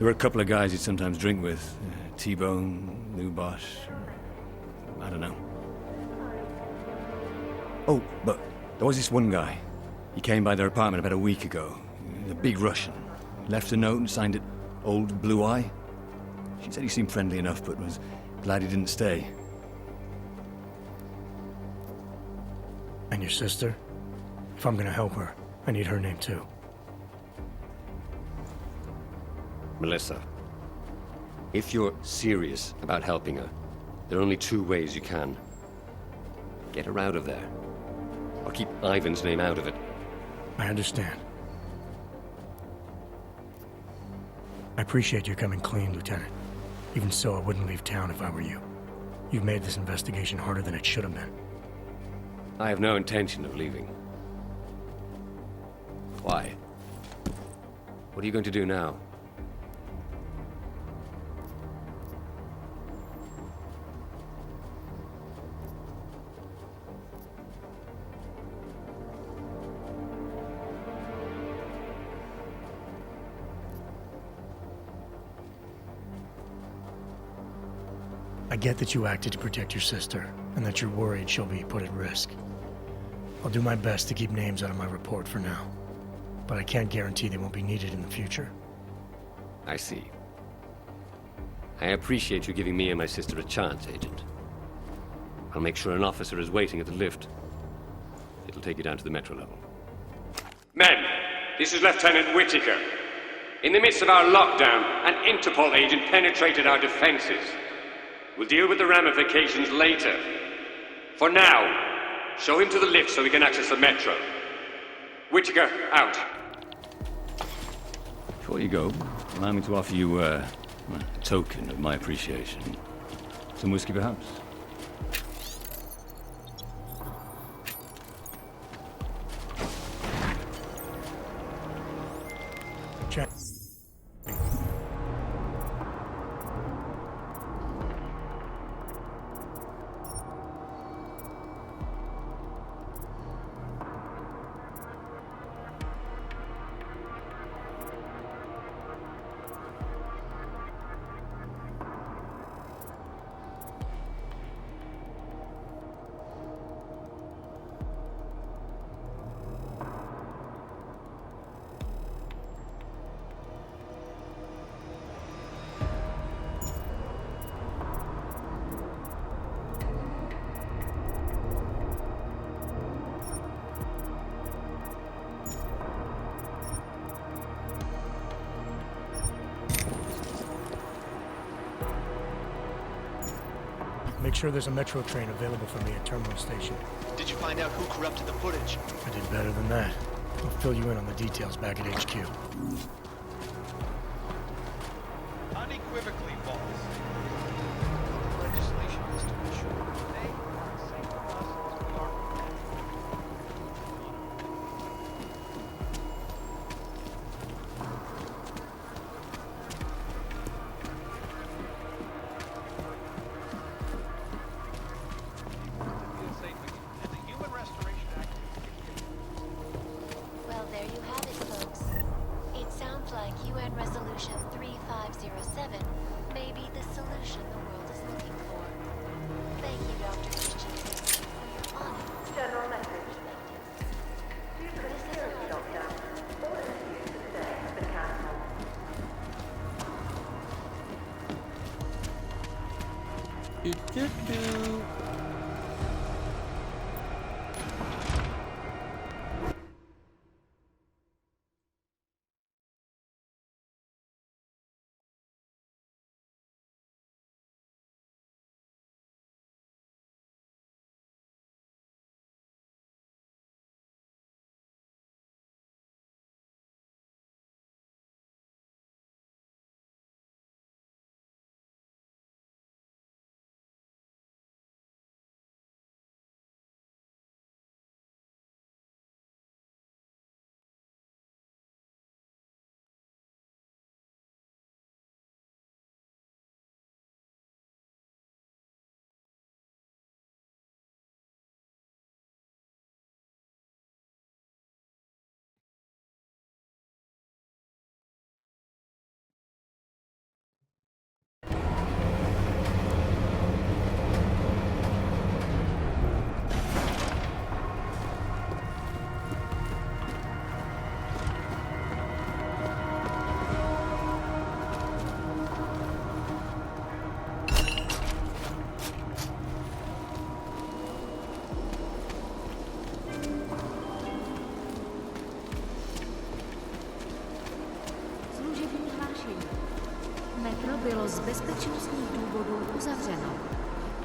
There were a couple of guys he'd sometimes drink with. T-Bone, Lubot, I don't know. Oh, but there was this one guy. He came by their apartment about a week ago. A big Russian. Left a note and signed it Old Blue Eye. She said he seemed friendly enough, but was glad he didn't stay. And your sister? If I'm gonna help her, I need her name too. Melissa. If you're serious about helping her, there are only two ways you can. Get her out of there. Or keep Ivan's name out of it. I understand. I appreciate you coming clean, Lieutenant. Even so, I wouldn't leave town if I were you. You've made this investigation harder than it should have been. I have no intention of leaving. Why? What are you going to do now? I get that you acted to protect your sister, and that you're worried she'll be put at risk. I'll do my best to keep names out of my report for now, but I can't guarantee they won't be needed in the future. I see. I appreciate you giving me and my sister a chance, Agent. I'll make sure an officer is waiting at the lift. It'll take you down to the metro level. Men, this is Lieutenant Whitaker. In the midst of our lockdown, an Interpol agent penetrated our defenses. We'll deal with the ramifications later. For now, show him to the lift so we can access the metro. Whitaker, out. Before you go, allow me to offer you a token of my appreciation. Some whiskey, perhaps? Check. Make sure there's a metro train available for me at Terminal Station. Did you find out who corrupted the footage? I did better than that. I'll fill you in on the details back at HQ. Unequivocally false. Legislation is to ensure they are the same for us as we are for them. And the Human Restoration Act. Well, there you have it, folks. It sounds like UN Resolution 3507 may be the solution the world is looking for. Thank you, Dr. Christensen, for your honest General message. perspective. Due to the security lockdown, all interviews for today have been cancelled. metro bylo z bezpečnostních důvodů uzavřeno.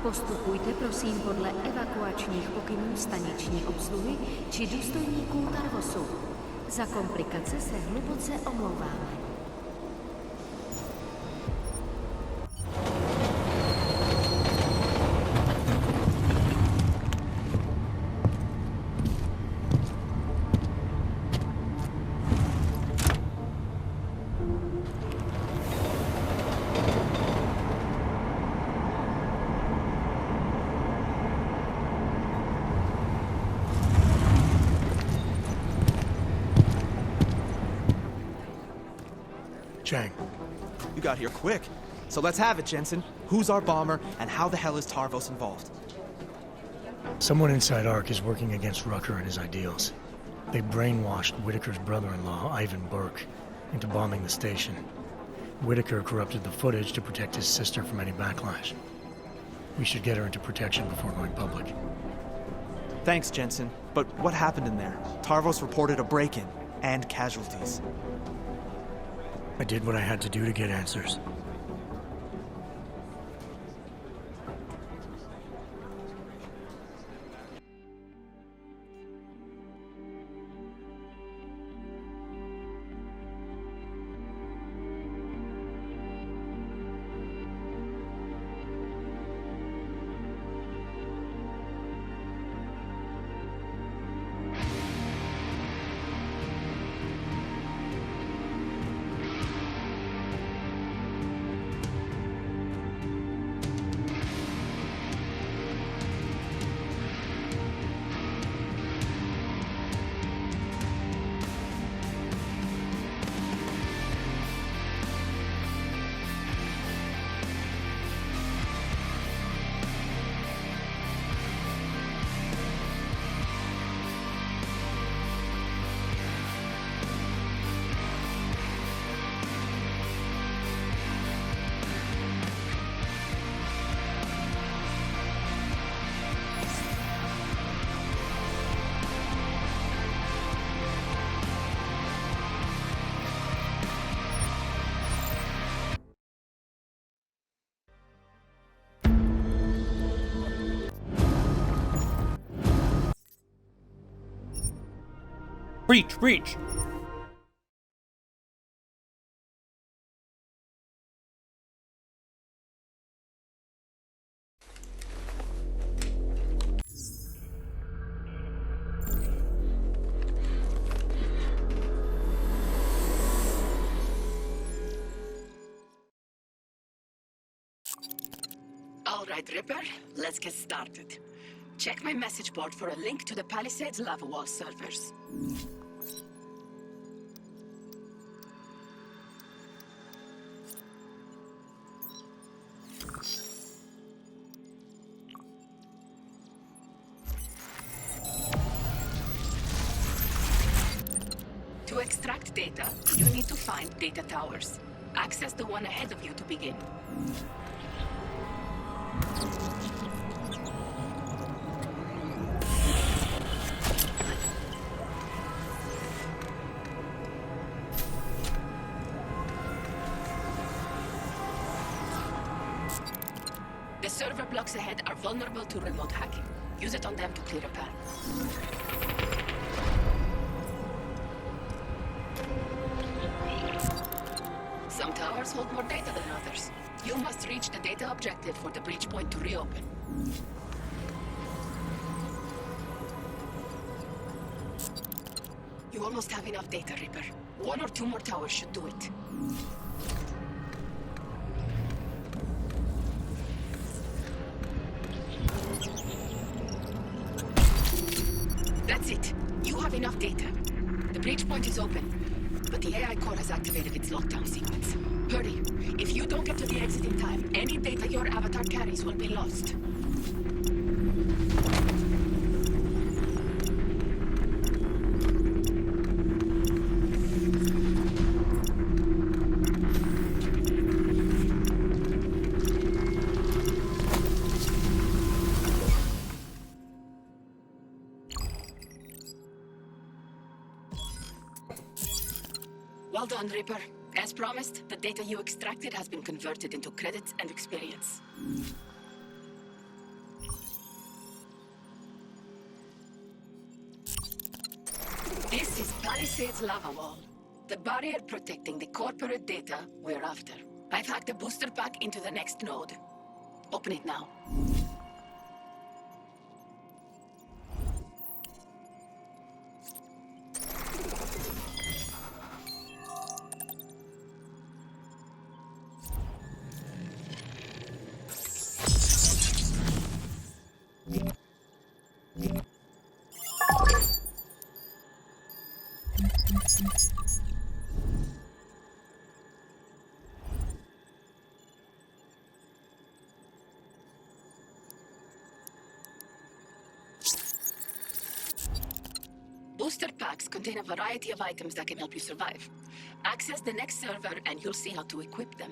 Postupujte prosím podle evakuačních pokynů staniční obsluhy či důstojníků Tarvosu. Za komplikace se hluboce omlouváme. Chang, You got here quick. So let's have it, Jensen. Who's our bomber, and how the hell is Tarvos involved? someone inside ARC is working against Rucker and his ideals. They brainwashed Whitaker's brother-in-law, Ivan Burke, into bombing the station. Whitaker corrupted the footage to protect his sister from any backlash. We should get her into protection before going public. Thanks, Jensen. But what happened in there? Tarvos reported a break-in and casualties. I did what I had to do to get answers. Breach! Breach! All right, Ripper, let's get started. Check my message board for a link to the Palisades lava wall servers. To extract data, you need to find data towers. Access the one ahead of you to begin. The server blocks ahead are vulnerable to remote hacking. Use it on them to clear a path. Some towers hold more data than others. You must reach the data objective for the breach point to reopen. You almost have enough data, Reaper. One or two more towers should do it. That's it. You have enough data. The breach point is open, but the AI core has activated its lockdown sequence. Hurry. If you don't get to the exit in time, any data your avatar carries will be lost. Well done, Reaper. As promised, the data you extracted has been converted into credits and experience. This is Palisades lava wall, the barrier protecting the corporate data we're after. I've hacked a booster pack into the next node. Open it now. Booster packs contain a variety of items that can help you survive. Access the next server and you'll see how to equip them.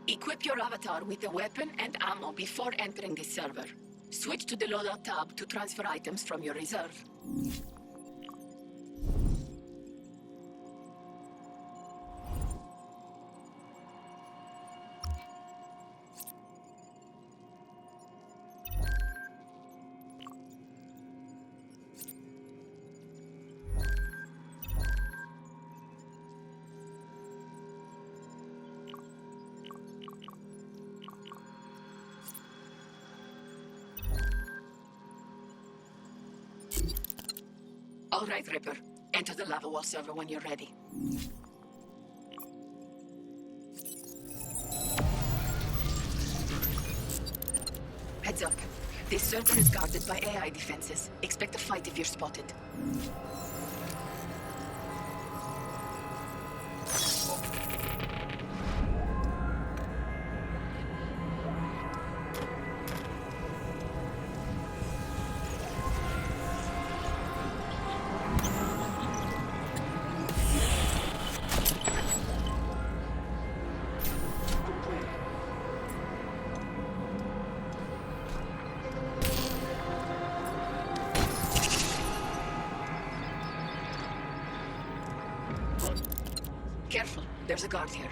Equip your avatar with the weapon and ammo before entering this server. Switch to the loadout tab to transfer items from your reserve. All right, Ripper. Enter the lava wall server when you're ready. Heads up. This server is guarded by AI defenses. Expect a fight if you're spotted. Careful, there's a guard here.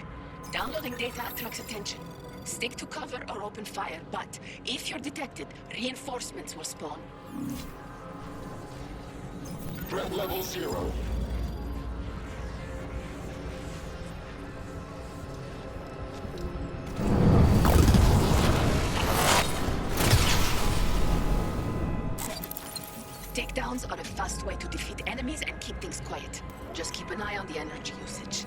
Downloading data attracts attention. Stick to cover or open fire, but if you're detected, reinforcements will spawn. Threat level 0. Takedowns are a fast way to defeat enemies and keep things quiet. Just keep an eye on the energy usage.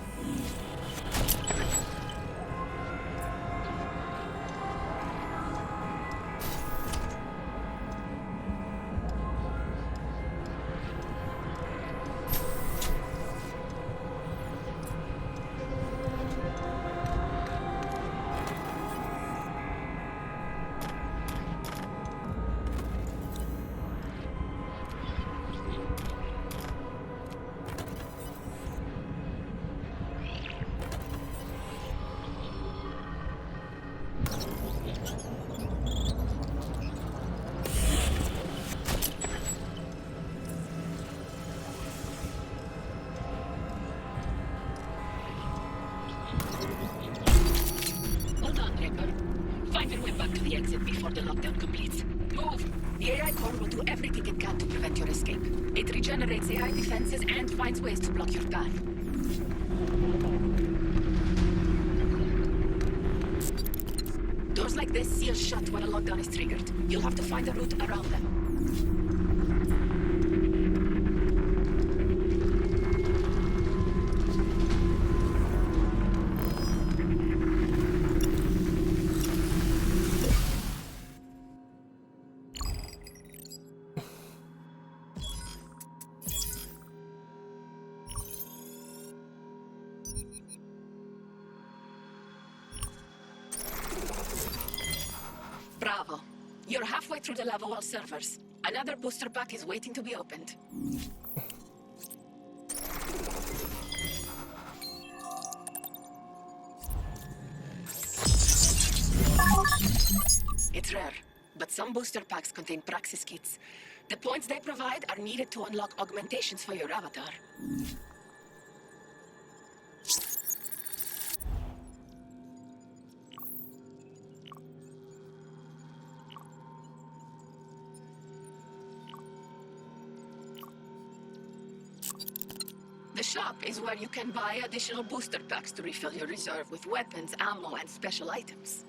Exit before the lockdown completes. Move! The AI core will do everything it can to prevent your escape. It regenerates AI defenses and finds ways to block your path. Doors like this seal shut when a lockdown is triggered. You'll have to find a route around them. Bravo. You're halfway through the lava wall servers. Another booster pack is waiting to be opened. It's rare, but some booster packs contain Praxis kits. The points they provide are needed to unlock augmentations for your avatar. The shop is where you can buy additional booster packs to refill your reserve with weapons, ammo, and special items.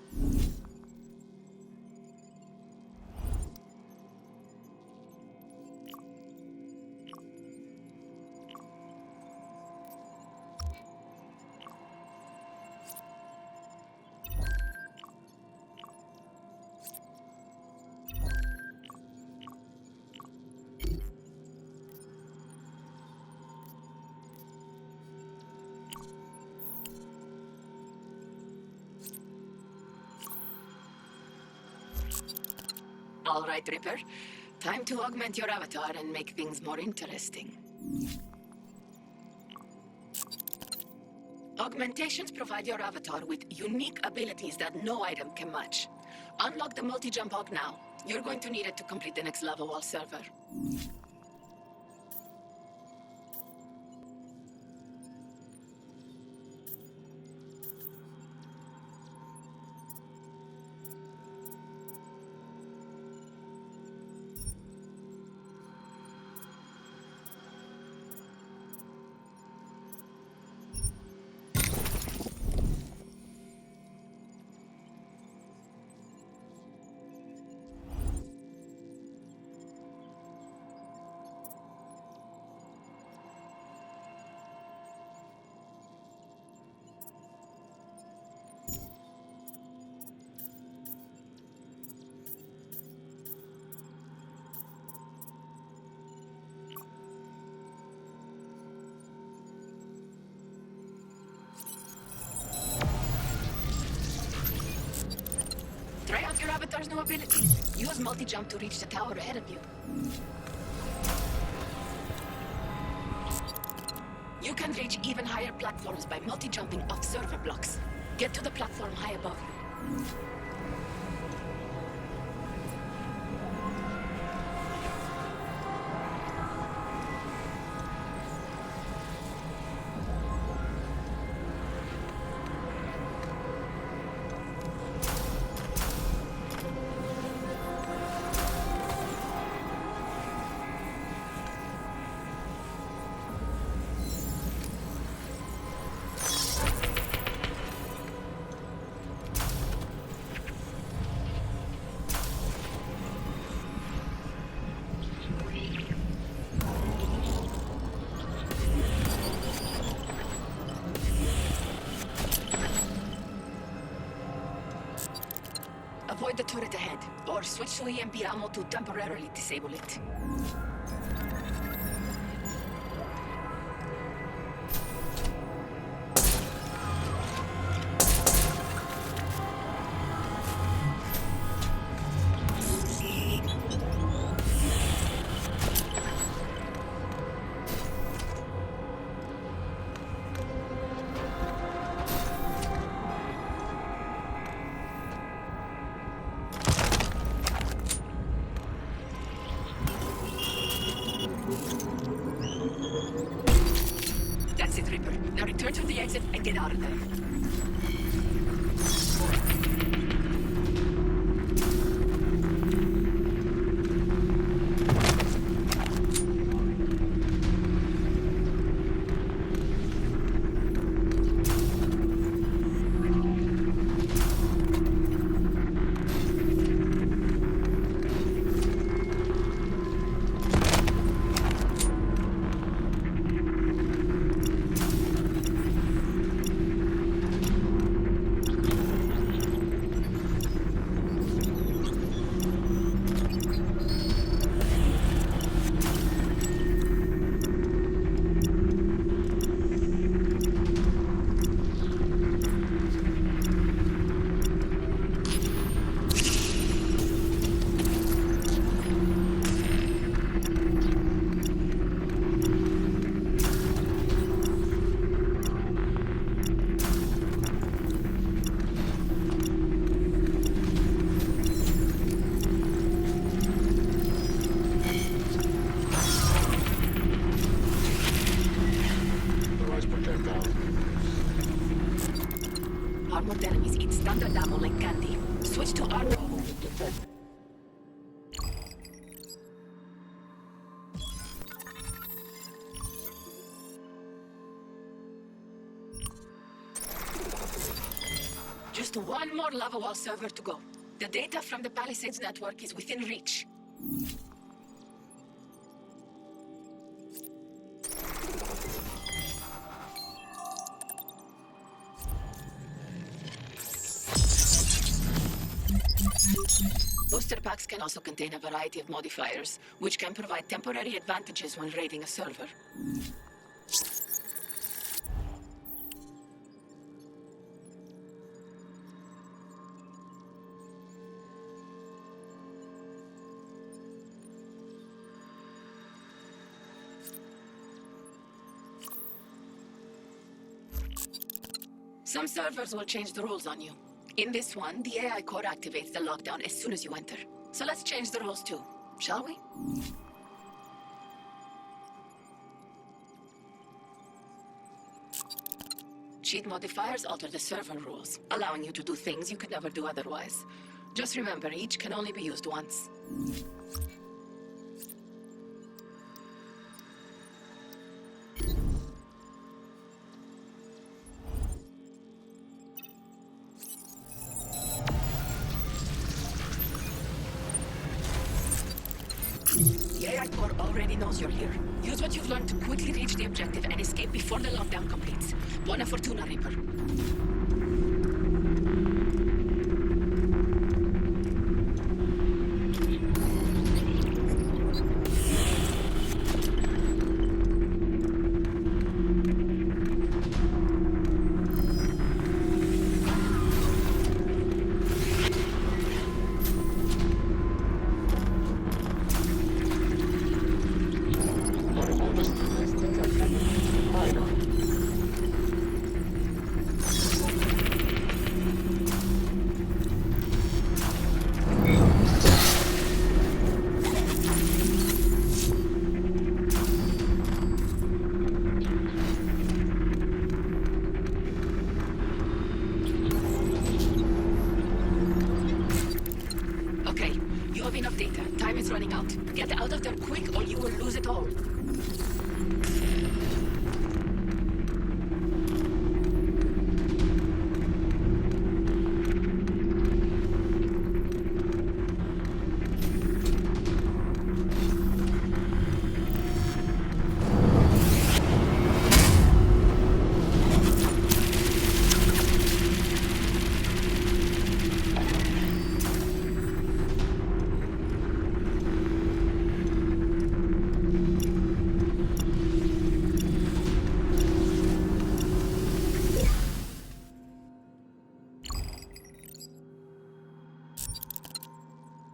All right, Ripper. Time to augment your avatar and make things more interesting. Augmentations provide your avatar with unique abilities that no item can match. Unlock the multi-jump aug now. You're going to need it to complete the next level wall server. Try out your avatar's new ability. Use multi-jump to reach the tower ahead of you. You can reach even higher platforms by multi-jumping off server blocks. Get to the platform high above you. Avoid the turret ahead, or switch to EMP ammo to temporarily disable it. That's it, Ripper. Now return to the exit and get out of there. armored enemies eat standard ammo like candy. Switch to armor. Just one more lava wall server to go. The data from the Palisades network is within reach. Booster packs can also contain a variety of modifiers, which can provide temporary advantages when raiding a server. Some servers will change the rules on you. In this one, the AI core activates the lockdown as soon as you enter. So let's change the rules too, shall we? Cheat modifiers alter the server rules, allowing you to do things you could never do otherwise. Just remember, each can only be used once. The AI core already knows you're here. Use what you've learned to quickly reach the objective and escape before the lockdown completes. Buona fortuna, Reaper. Okay, you have enough data. Time is running out. Get out of there quick or you will lose it all.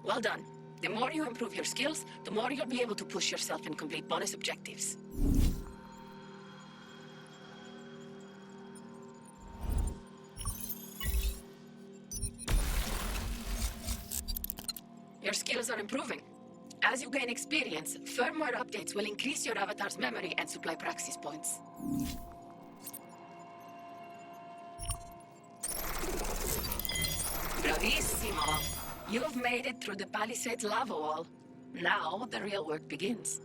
Well done. The more you improve your skills, the more you'll be able to push yourself and complete bonus objectives. Your skills are improving. As you gain experience, firmware updates will increase your avatar's memory and supply praxis points. Bravissimo! You've made it through the Palisades lava wall. Now, the real work begins.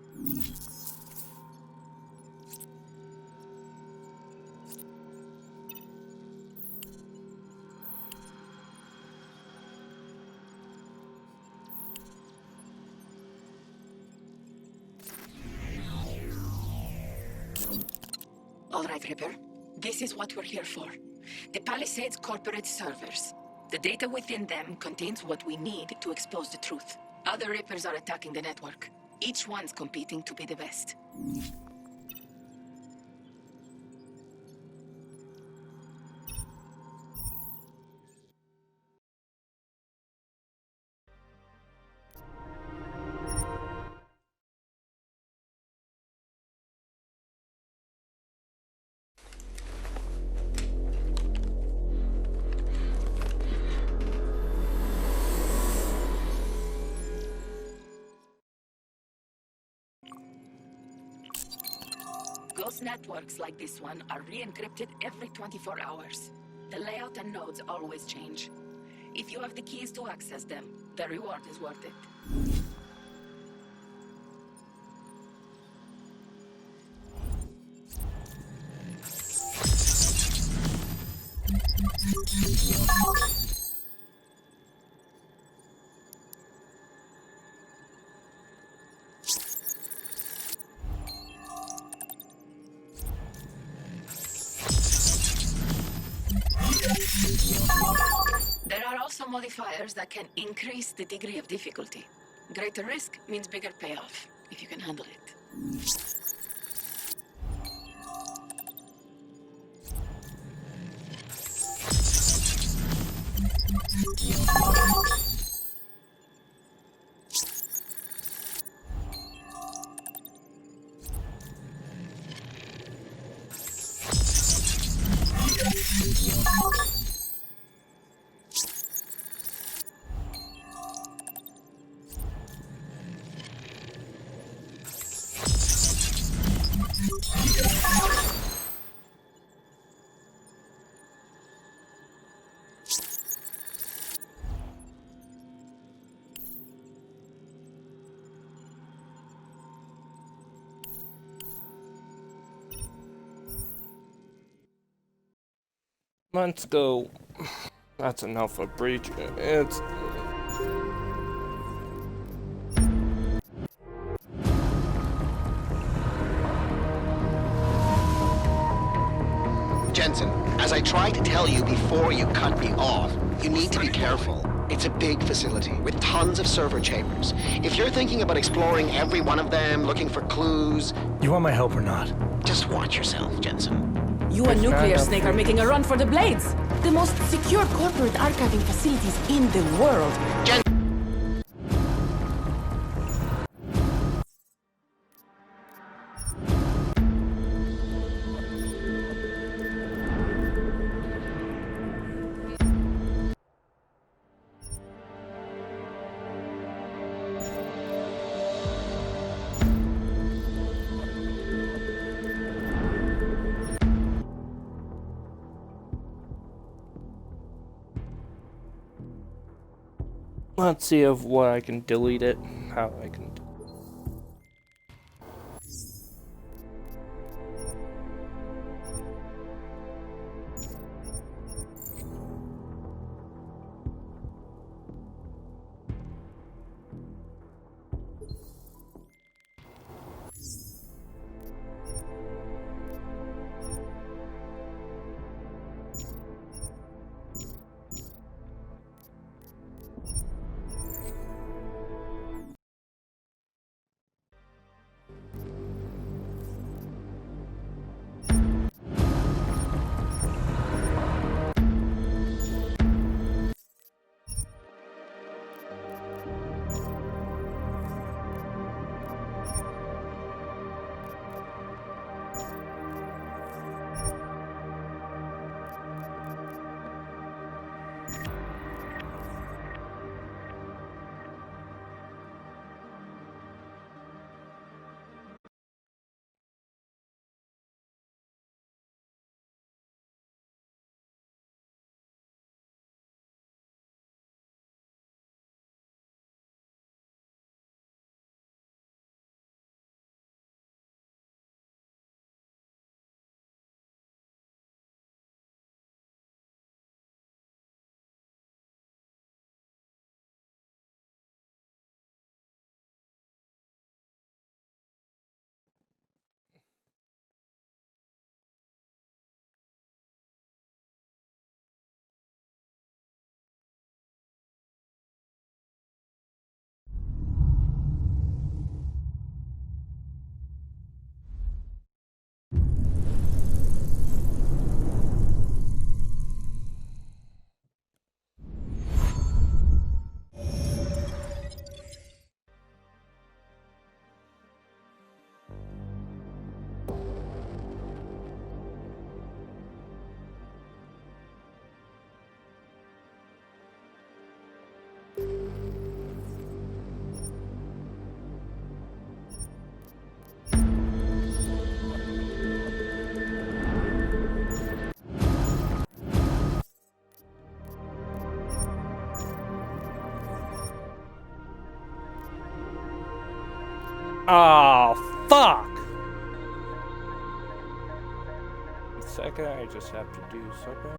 All right, Ripper. This is what we're here for. The Palisades corporate servers. The data within them contains what we need to expose the truth. Other Rippers are attacking the network. Each one's competing to be the best. Ghost networks like this one are re-encrypted every 24 hours. The layout and nodes always change. If you have the keys to access them, the reward is worth it. There are also modifiers that can increase the degree of difficulty. Greater risk means bigger payoff, if you can handle it. Let's go. That's enough of breach. It's... Jensen, as I tried to tell you before you cut me off, you need to be careful. It's a big facility with tons of server chambers. If you're thinking about exploring every one of them, looking for clues... You want my help or not? Just watch yourself, Jensen. You and Nuclear Snake are making a run for the Blades. The most secure corporate archiving facilities in the world. Let's see of what I can delete it, how I can Oh, fuck! A second, I just have to do something.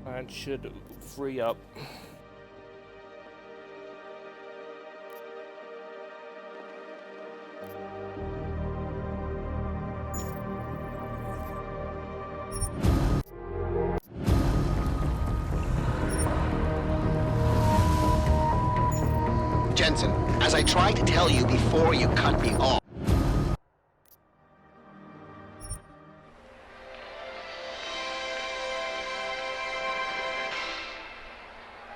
That should free up. Jensen, as I tried to tell you before you cut me off.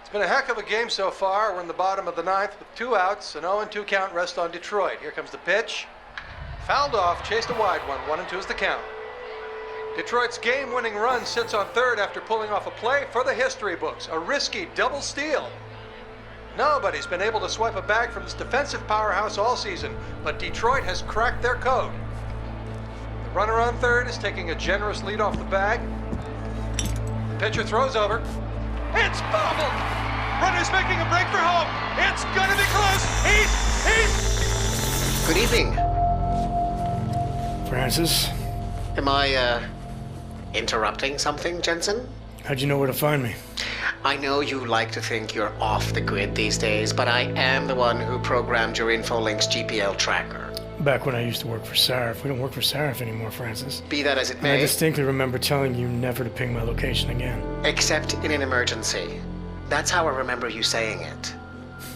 It's been a heck of a game so far. We're in the bottom of the ninth with 2 outs, an 0-2 count rest on Detroit. Here comes the pitch. Fouled off, chased a wide one. 1-2 is the count. Detroit's game-winning run sits on third after pulling off a play for the history books. A risky double steal. Nobody's been able to swipe a bag from this defensive powerhouse all season, but Detroit has cracked their code. The runner on third is taking a generous lead off the bag. The pitcher throws over. It's bobbled! Runner's making a break for home. It's gonna be close. He's... Good evening. Francis? Am I, interrupting something, Jensen? How'd you know where to find me? I know you like to think you're off the grid these days, but I am the one who programmed your Infolink's GPL tracker. Back when I used to work for Sarif. We don't work for Sarif anymore, Francis. Be that as it And may. I distinctly remember telling you never to ping my location again. Except in an emergency. That's how I remember you saying it.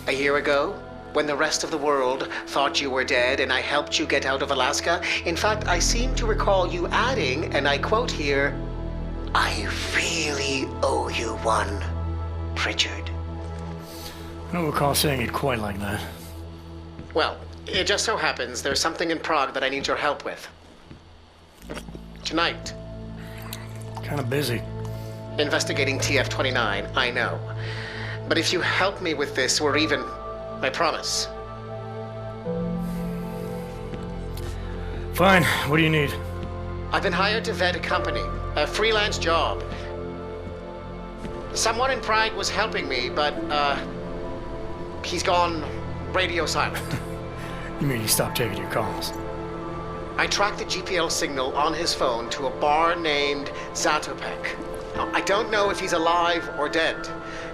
A year ago, when the rest of the world thought you were dead and I helped you get out of Alaska, in fact, I seem to recall you adding, and I quote here, "I really owe you one, Pritchard." I don't recall saying it quite like that. Well, it just so happens there's something in Prague that I need your help with. Tonight. Kind of busy. Investigating TF-29, I know. But if you help me with this, we're even. I promise. Fine. What do you need? I've been hired to vet a company. A freelance job. Someone in Prague was helping me, but, he's gone radio silent. You mean he stopped taking your calls? I tracked the GPL signal on his phone to a bar named Zatopek. Now, I don't know if he's alive or dead.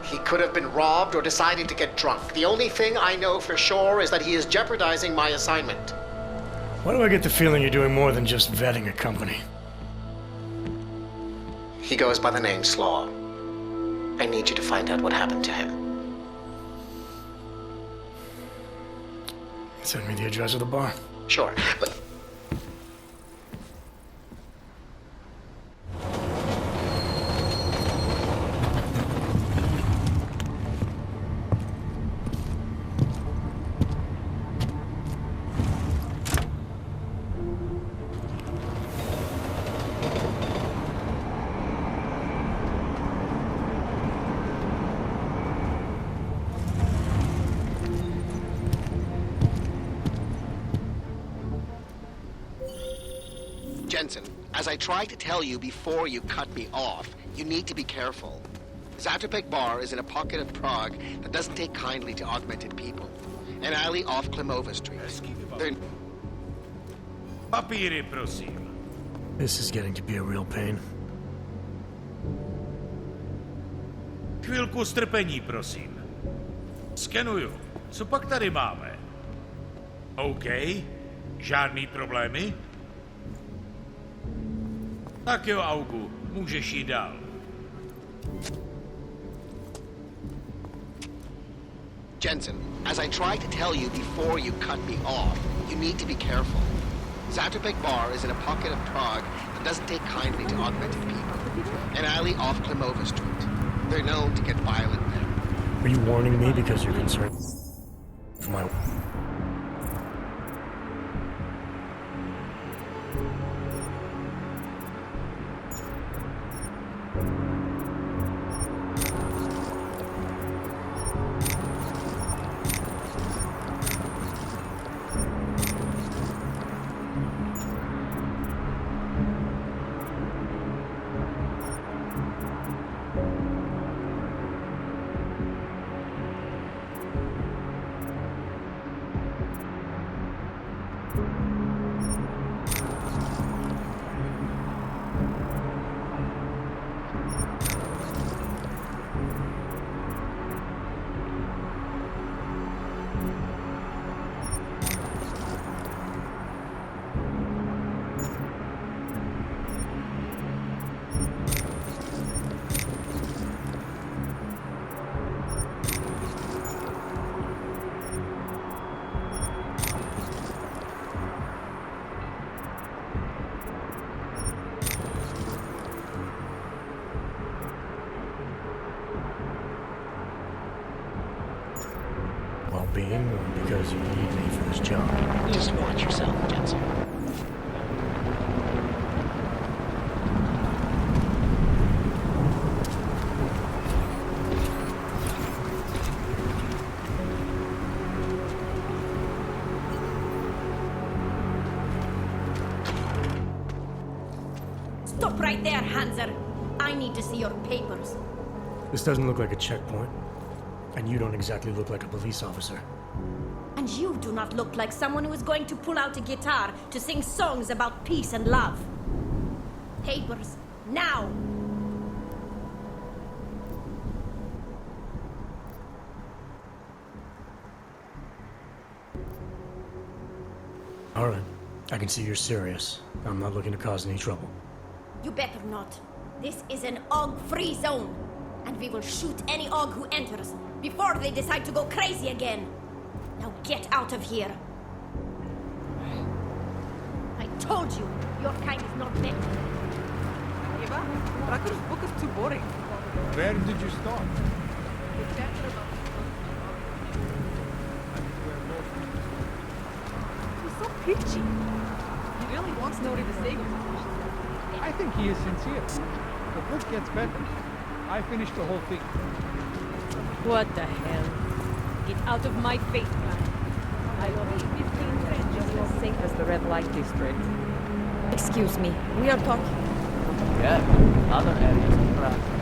He could have been robbed or decided to get drunk. The only thing I know for sure is that he is jeopardizing my assignment. Why do I get the feeling you're doing more than just vetting a company? He goes by the name Slaw. I need you to find out what happened to him. Send me the address of the bar. Sure, but... Jensen, as I tried to tell you before you cut me off, you need to be careful. Zatopek Bar is in a pocket of Prague that doesn't take kindly to augmented people. An alley off Klimova Street. They're... Papíry, prosím. This is getting to be a real pain. Chvilku strpení, prosím. Skenuju. Co pak tady máme? OK. Žádný problémy? Tak jo, Augu. Můžeš jít dál. Jensen, as I tried to tell you before you cut me off, you need to be careful. Zatopek Bar is in a pocket of Prague that doesn't take kindly to augmented people. An alley off Klimova Street. They're known to get violent there. Are you warning me because you're concerned for my... Well-being, or because you need me for this job? Just watch yourself, Jensen. Stop right there, Hanser. I need to see your papers. This doesn't look like a checkpoint. And you don't exactly look like a police officer. And you do not look like someone who is going to pull out a guitar to sing songs about peace and love. Papers, now! All right. I can see you're serious. I'm not looking to cause any trouble. You better not. This is an AUG-free zone. And we will shoot any AUG who enters before they decide to go crazy again. Now get out of here. I told you, your kind is not meant. Eva, Rutgers book is too boring. Where did you start? He's so preachy. He really wants Nori to say I think he is sincere. The book gets better. I finished the whole thing. What the hell? Get out of my face, man. I love 15 French just as safe as the red light district. Excuse me, we are talking. Yeah, other areas of Prague.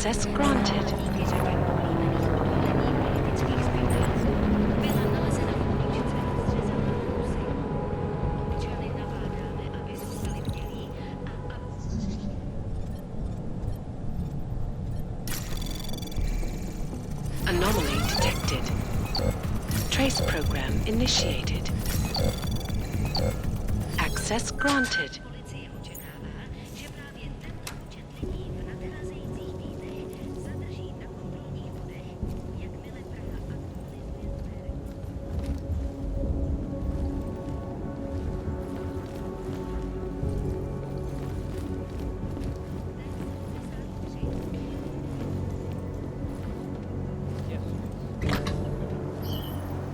Access granted. Anomaly detected. Trace program initiated. Access granted.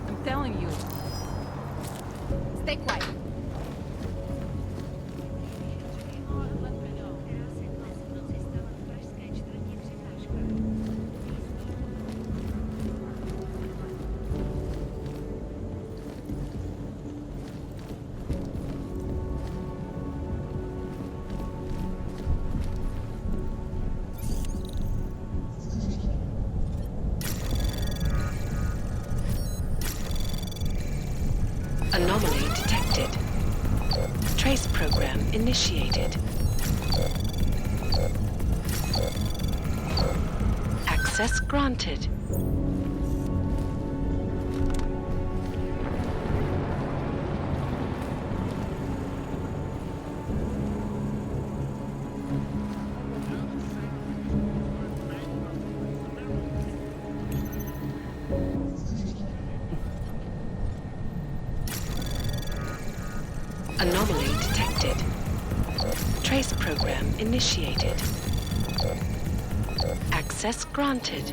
I'm telling you. Stay quiet. Anomaly detected. Trace program initiated. Access granted. Anomaly detected. Trace program initiated. Access granted.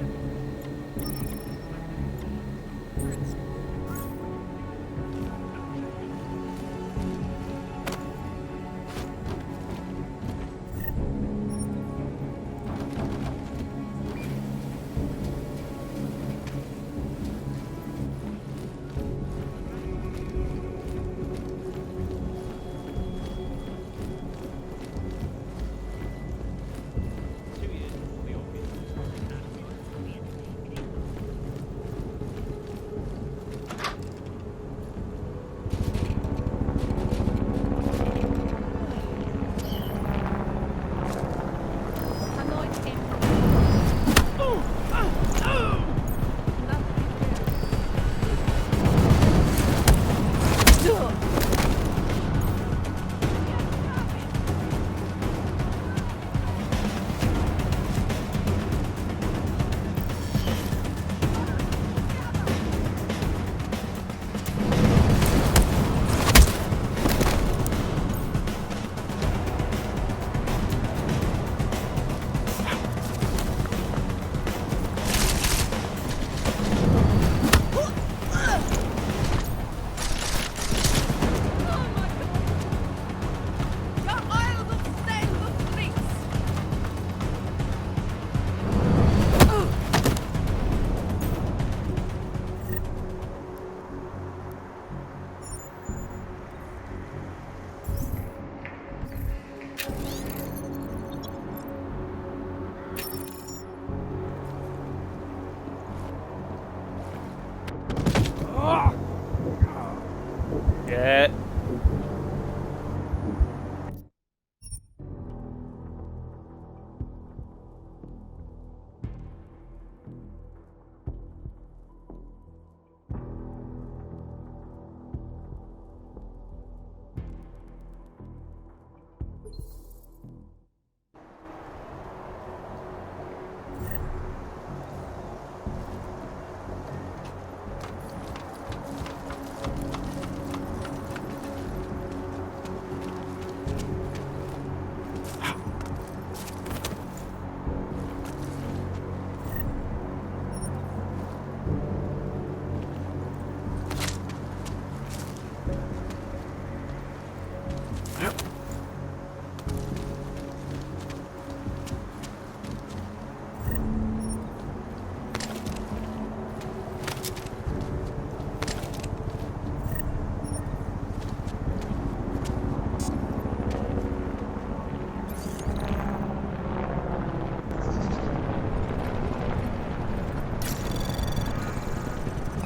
Get.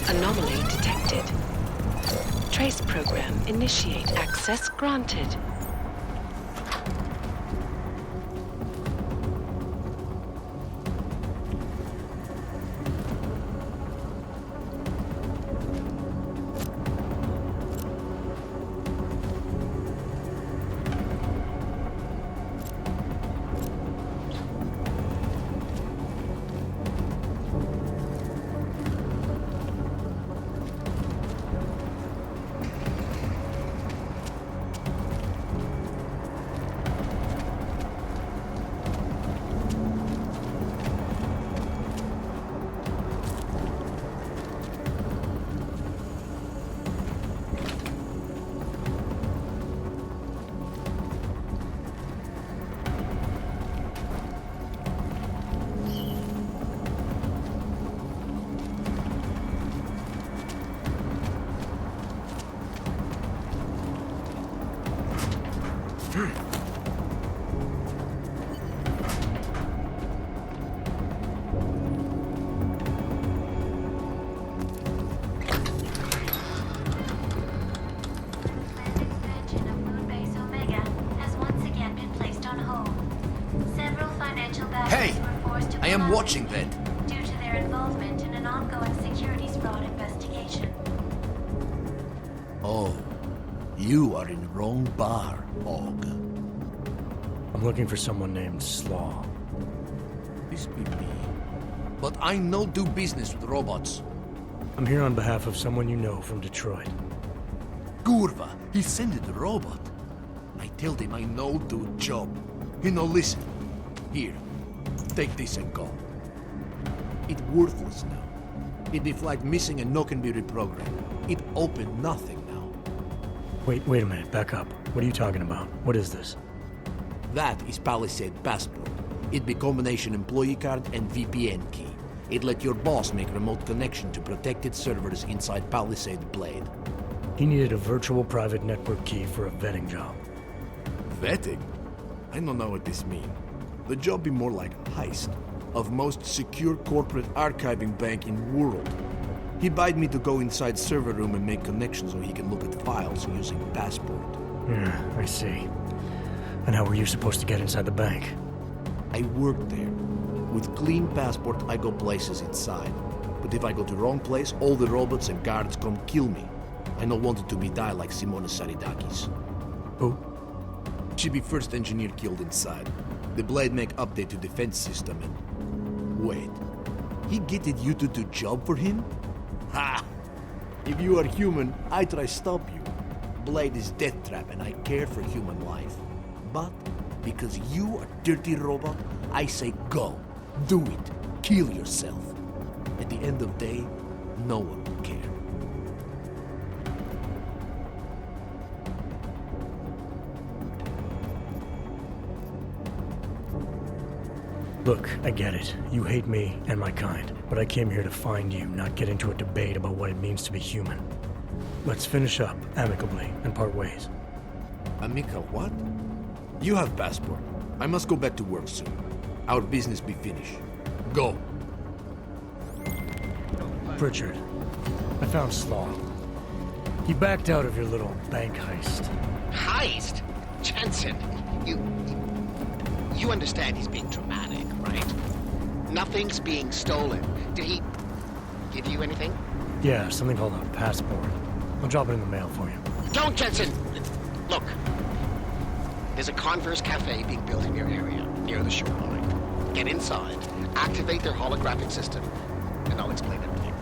Anomaly detected. Trace program initiate. Access granted. Hey! I am watching that. Due to their involvement in an ongoing securities fraud investigation. Oh, you are in wrong bar, Og. I'm looking for someone named Slaw. This be me. But I no do business with robots. I'm here on behalf of someone you know from Detroit. Kurva, he sent it a robot. I told him I no do job. He no listen. Here, take this and go. It worthless now. It be flag missing and no can be reprogrammed. It open nothing now. Wait a minute, back up. What are you talking about? What is this? That is Palisade Passport. It be combination employee card and VPN key. It let your boss make remote connection to protected servers inside Palisade Blade. He needed a virtual private network key for a vetting job. Vetting? I don't know what this mean. The job be more like heist of most secure corporate archiving bank in world. He bade me to go inside server room and make connections so he can look at files using Passport. Yeah, I see. And how were you supposed to get inside the bank? I worked there. With clean Passport, I go places inside. But if I go to wrong place, all the robots and guards come kill me. I don't want it to be die like Simona Saridakis. Who? She be first engineer killed inside. The Blade make update to defense system and... Wait. He getted you to do job for him? Ha! If you are human, I try stop you. Blade is death trap and I care for human life. But, because you are dirty robot, I say go. Do it. Kill yourself. At the end of the day, no one will care. Look, I get it. You hate me and my kind, but I came here to find you, not get into a debate about what it means to be human. Let's finish up, amicably, and part ways. Amica what? You have Passport. I must go back to work soon. Our business be finished. Go. Pritchard, I found Slaw. He backed out of your little bank heist. Heist? Jensen, you understand he's being dramatic, right? Nothing's being stolen. Did he give you anything? Yeah, something called a passport. I'll drop it in the mail for you. Don't, Jensen! Look, there's a Converse cafe being built in your area, near the shoreline. Get inside, activate their holographic system, and I'll explain everything.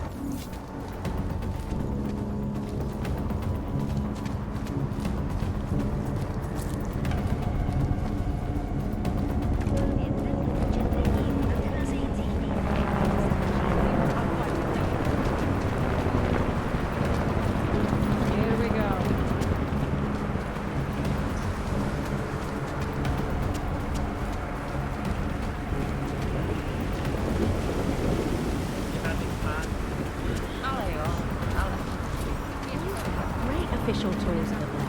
Official tools of the Blade.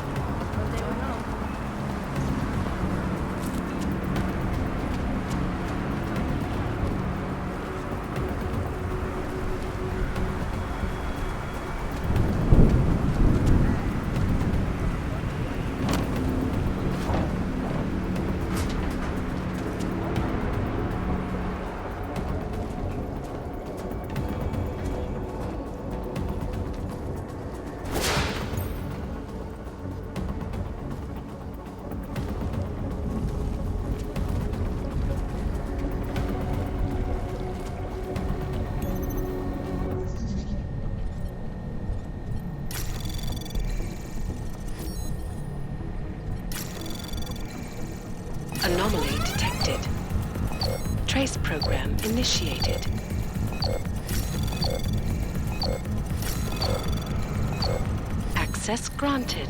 Anomaly detected. Trace program initiated. Access granted.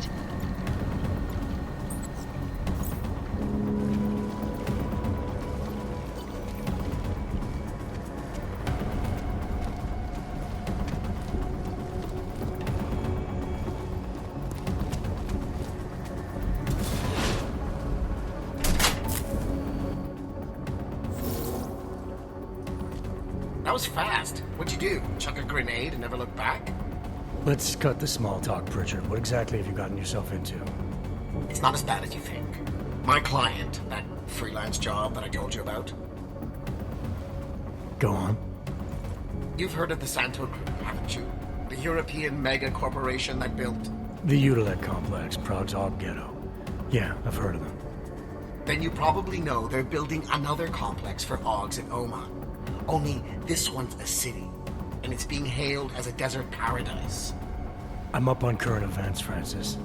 That was fast. What'd you do? Chuck a grenade and never look back? Let's cut the small talk, Pritchard. What exactly have you gotten yourself into? It's not as bad as you think. My client, that freelance job that I told you about. Go on. You've heard of the Santo Group, haven't you? The European mega corporation that built... The Utilec complex, Prague's Og ghetto. Yeah, I've heard of them. Then you probably know they're building another complex for Ogs in Oman. Only this one's a city, and it's being hailed as a desert paradise. I'm up on current events, Francis.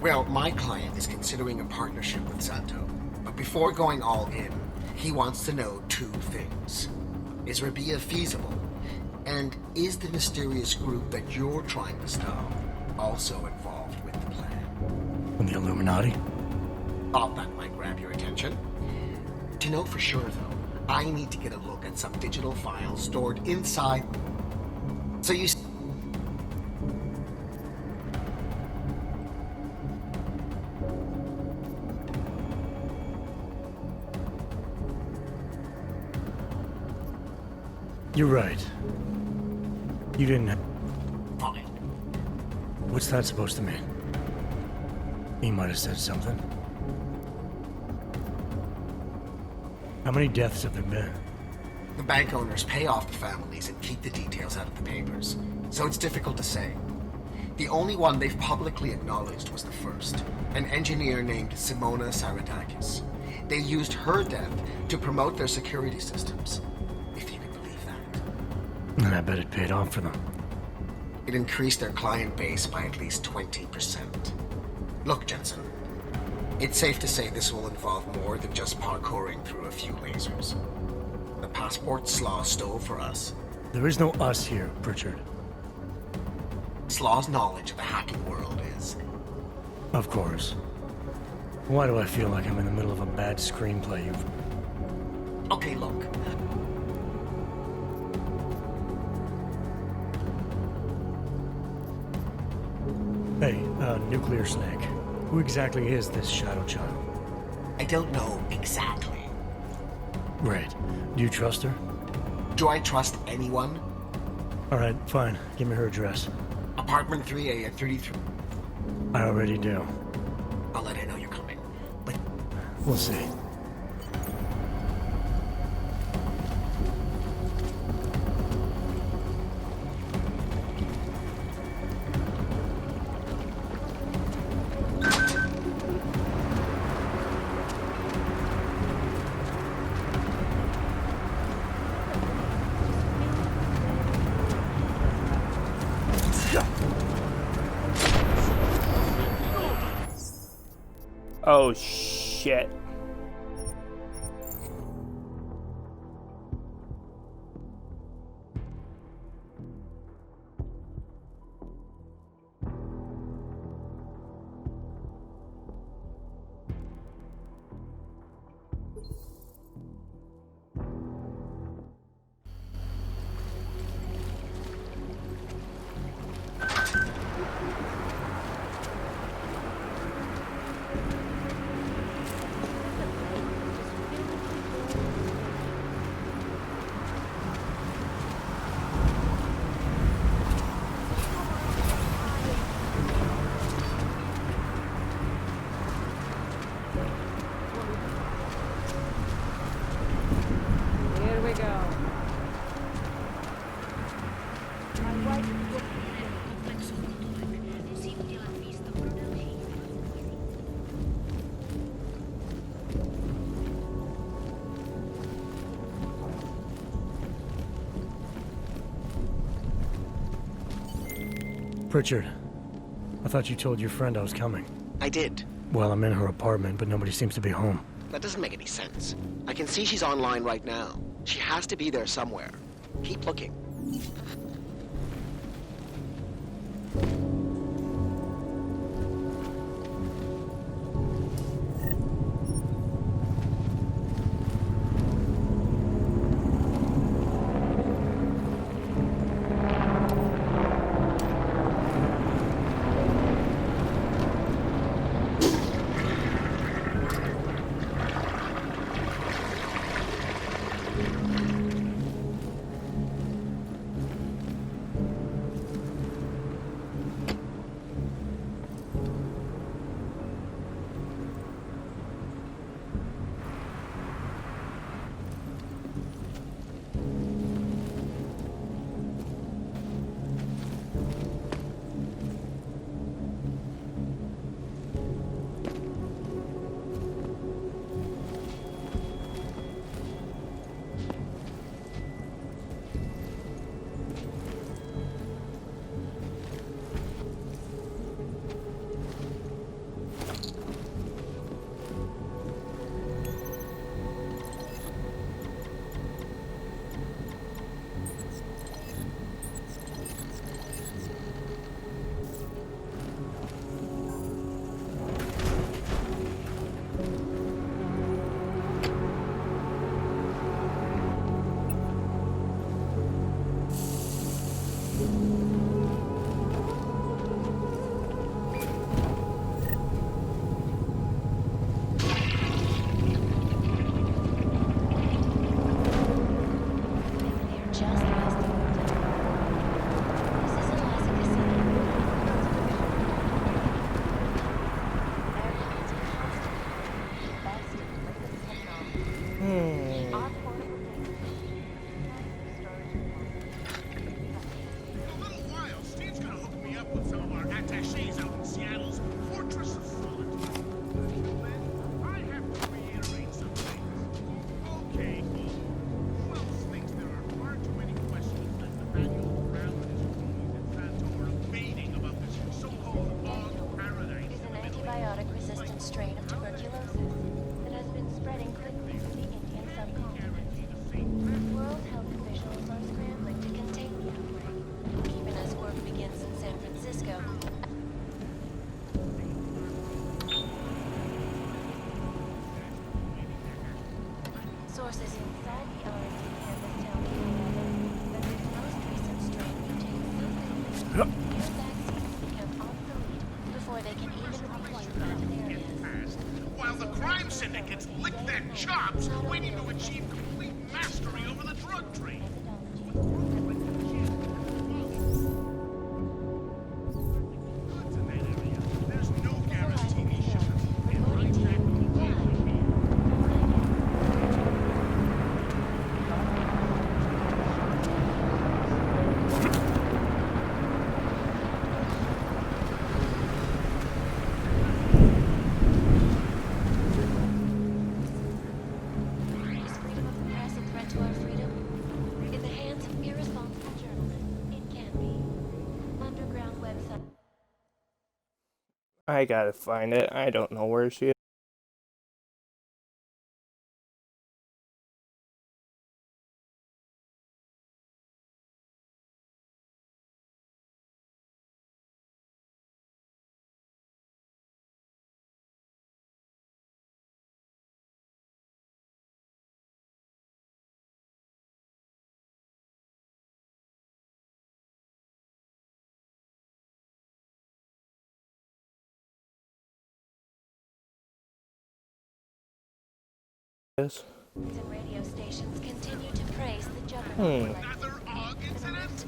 Well, my client is considering a partnership with Santo, but before going all in, he wants to know two things. Is Rabia feasible? And is the mysterious group that you're trying to stop also involved with the plan? From the Illuminati? Thought that might grab your attention. To know for sure, though, I need to get a look at some digital files stored inside. So you... You're right. You didn't... Fine. What's that supposed to mean? He might have said something. How many deaths have there been? The bank owners pay off the families and keep the details out of the papers, so it's difficult to say. The only one they've publicly acknowledged was the first, an engineer named Simona Saradakis. They used her death to promote their security systems, if you can believe that. And I bet it paid off for them. It increased their client base by at least 20%. Look, Jensen, it's safe to say this will involve more than just parkouring through a few lasers. The passport Slaw stole for us. There is no us here, Pritchard. Slaw's knowledge of the hacking world is... Of course. Why do I feel like I'm in the middle of a bad screenplay you've... Okay, look. Hey, Nuclear Snake. Who exactly is this Shadow Child? I don't know exactly. Right. Do you trust her? Do I trust anyone? Alright, fine. Give me her address. Apartment 3A at 33. I already do. I'll let her know you're coming, but... We'll see. Oh, shit. Here we go. Pritchard, I thought you told your friend I was coming. I did. Well, I'm in her apartment, but nobody seems to be home. That doesn't make any sense. I can see she's online right now. She has to be there somewhere. Keep looking. Sources inside the R&D campus tell me that this most recent strain mutates so quickly that vaccines become obsolete before they can even reach planted areas. While the crime syndicates lick their chops, waiting to achieve complete mastery over the drug trade. There's no guarantee these shipments will get right back to I gotta find it. I don't know where she is. And radio stations continue to praise the juggernaut. Another AUG incident?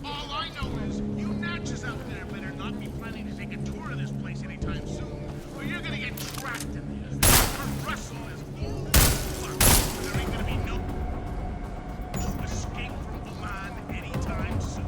All I know is you natches out there better not be planning to take a tour of this place anytime soon, or you're gonna get trapped in there. Our Russell is old as fuck. There ain't gonna be no escape from Milan anytime soon.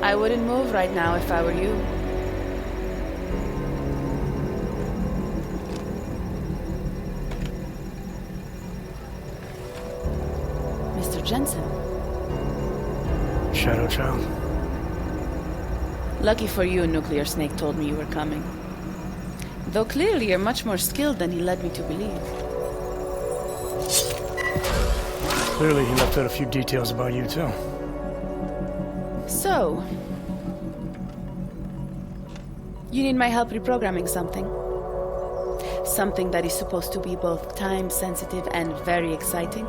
I wouldn't move right now if I were you. Mr. Jensen. Shadow Child. Lucky for you, Nuclear Snake told me you were coming. Though clearly you're much more skilled than he led me to believe. Clearly he left out a few details about you, too. So, you need my help reprogramming something. Something that is supposed to be both time-sensitive and very exciting.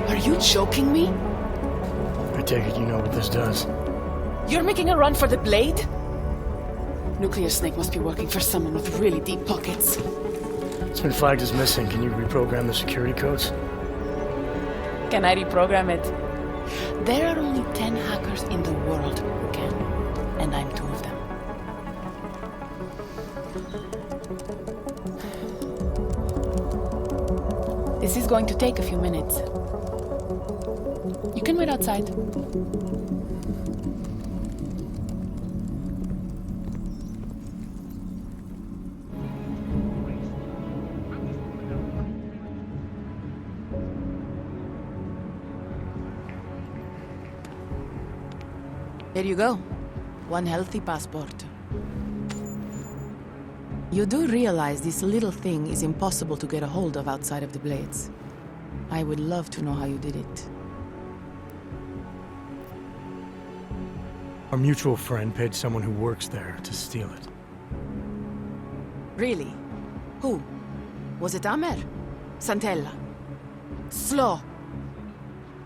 Are you joking me? I take it you know what this does. You're making a run for the blade? Nuclear Snake must be working for someone with really deep pockets. It's been flagged as missing. Can you reprogram the security codes? Can I reprogram it? There are only 10 hackers in the world who can, and I'm 2 of them. This is going to take a few minutes. You can wait outside. Here you go. 1 healthy passport. You do realize this little thing is impossible to get a hold of outside of the Blades. I would love to know how you did it. Our mutual friend paid someone who works there to steal it. Really? Who? Was it Amer? Santella? Slaw?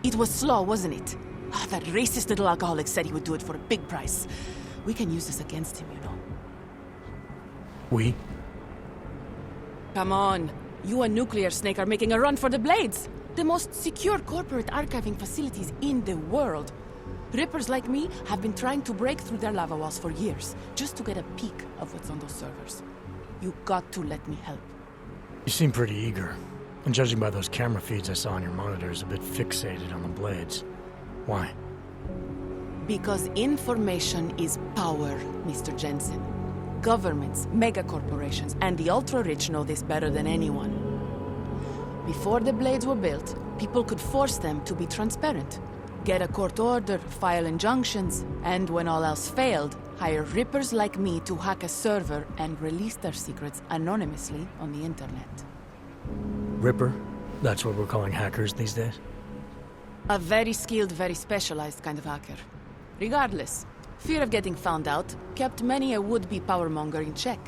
It was Slaw, wasn't it? Ah, that racist little alcoholic said he would do it for a big price. We can use this against him, you know. We? Come on. You and Nuclear Snake are making a run for the Blades. The most secure corporate archiving facilities in the world. Rippers like me have been trying to break through their lava walls for years, just to get a peek of what's on those servers. You got to let me help. You seem pretty eager. And judging by those camera feeds I saw on your monitors, a bit fixated on the Blades. Why? Because information is power, Mr. Jensen. Governments, megacorporations, and the ultra-rich know this better than anyone. Before the Blades were built, people could force them to be transparent. Get a court order, file injunctions, and when all else failed, hire rippers like me to hack a server and release their secrets anonymously on the internet. Ripper? That's what we're calling hackers these days? A very skilled, very specialized kind of hacker. Regardless, fear of getting found out kept many a would-be powermonger in check.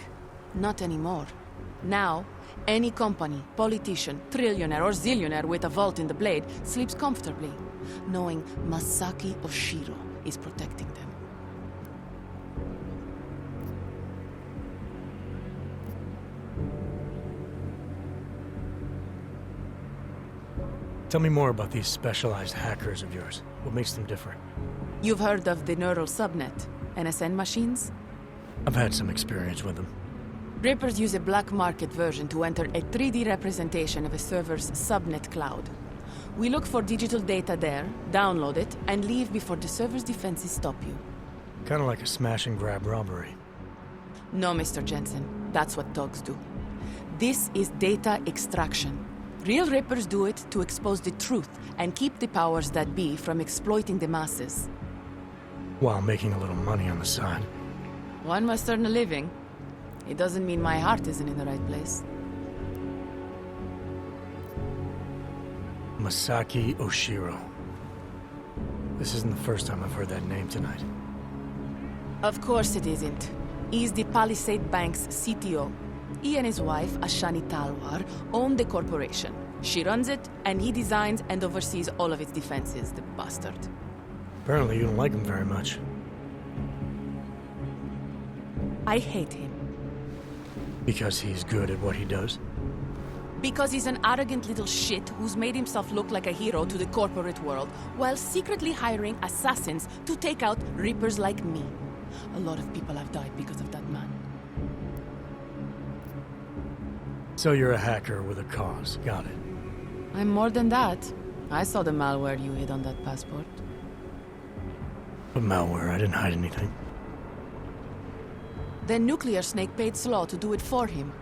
Not anymore. Now, any company, politician, trillionaire or zillionaire with a vault in the Blade sleeps comfortably, knowing Masaki Oshiro is protecting them. Tell me more about these specialized hackers of yours. What makes them different? You've heard of the neural subnet, NSN machines? I've had some experience with them. Rippers use a black market version to enter a 3D representation of a server's subnet cloud. We look for digital data there, download it, and leave before the server's defenses stop you. Kind of like a smash and grab robbery. No, Mr. Jensen. That's what thugs do. This is data extraction. Real Rippers do it to expose the truth and keep the powers that be from exploiting the masses. While making a little money on the side. One must earn a living. It doesn't mean my heart isn't in the right place. Masaki Oshiro. This isn't the first time I've heard that name tonight. Of course it isn't. He's the Palisade Bank's CTO. He and his wife, Ashani Talwar, own the corporation. She runs it, and he designs and oversees all of its defenses, the bastard. Apparently you don't like him very much. I hate him. Because he's good at what he does? Because he's an arrogant little shit who's made himself look like a hero to the corporate world, while secretly hiring assassins to take out Rippers like me. A lot of people have died because of that man. So you're a hacker with a cause. Got it. I'm more than that. I saw the malware you hid on that passport. But malware, I didn't hide anything. Then Nuclear Snake paid Slaw to do it for him.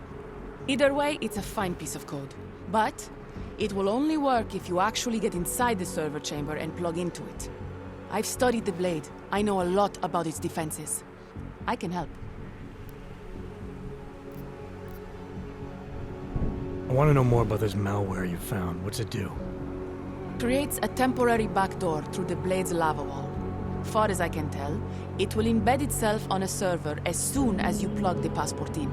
Either way, it's a fine piece of code. But it will only work if you actually get inside the server chamber and plug into it. I've studied the Blade. I know a lot about its defenses. I can help. I want to know more about this malware you found. What's it do? Creates a temporary backdoor through the Blade's lava wall. Far as I can tell, it will embed itself on a server as soon as you plug the passport in.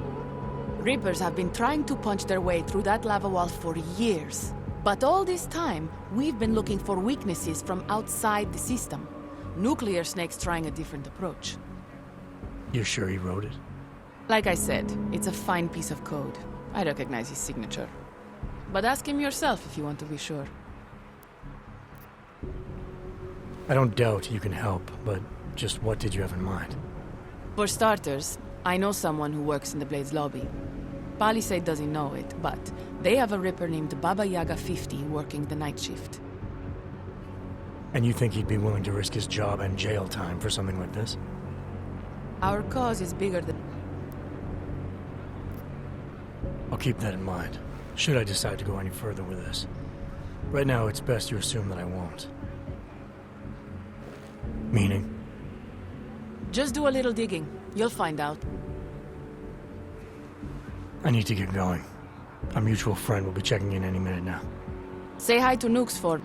Reapers have been trying to punch their way through that lava wall for years. But all this time, we've been looking for weaknesses from outside the system. Nuclear Snake's trying a different approach. You're sure he wrote it? Like I said, it's a fine piece of code. I recognize his signature. But ask him yourself if you want to be sure. I don't doubt you can help, but just what did you have in mind? For starters, I know someone who works in the Blade's lobby. Palisade doesn't know it, but they have a Ripper named Baba Yaga 50 working the night shift. And you think he'd be willing to risk his job and jail time for something like this? Our cause is bigger than... I'll keep that in mind, should I decide to go any further with this. Right now, it's best you assume that I won't. Meaning? Just do a little digging. You'll find out. I need to get going. Our mutual friend will be checking in any minute now. Say hi to Nukes for...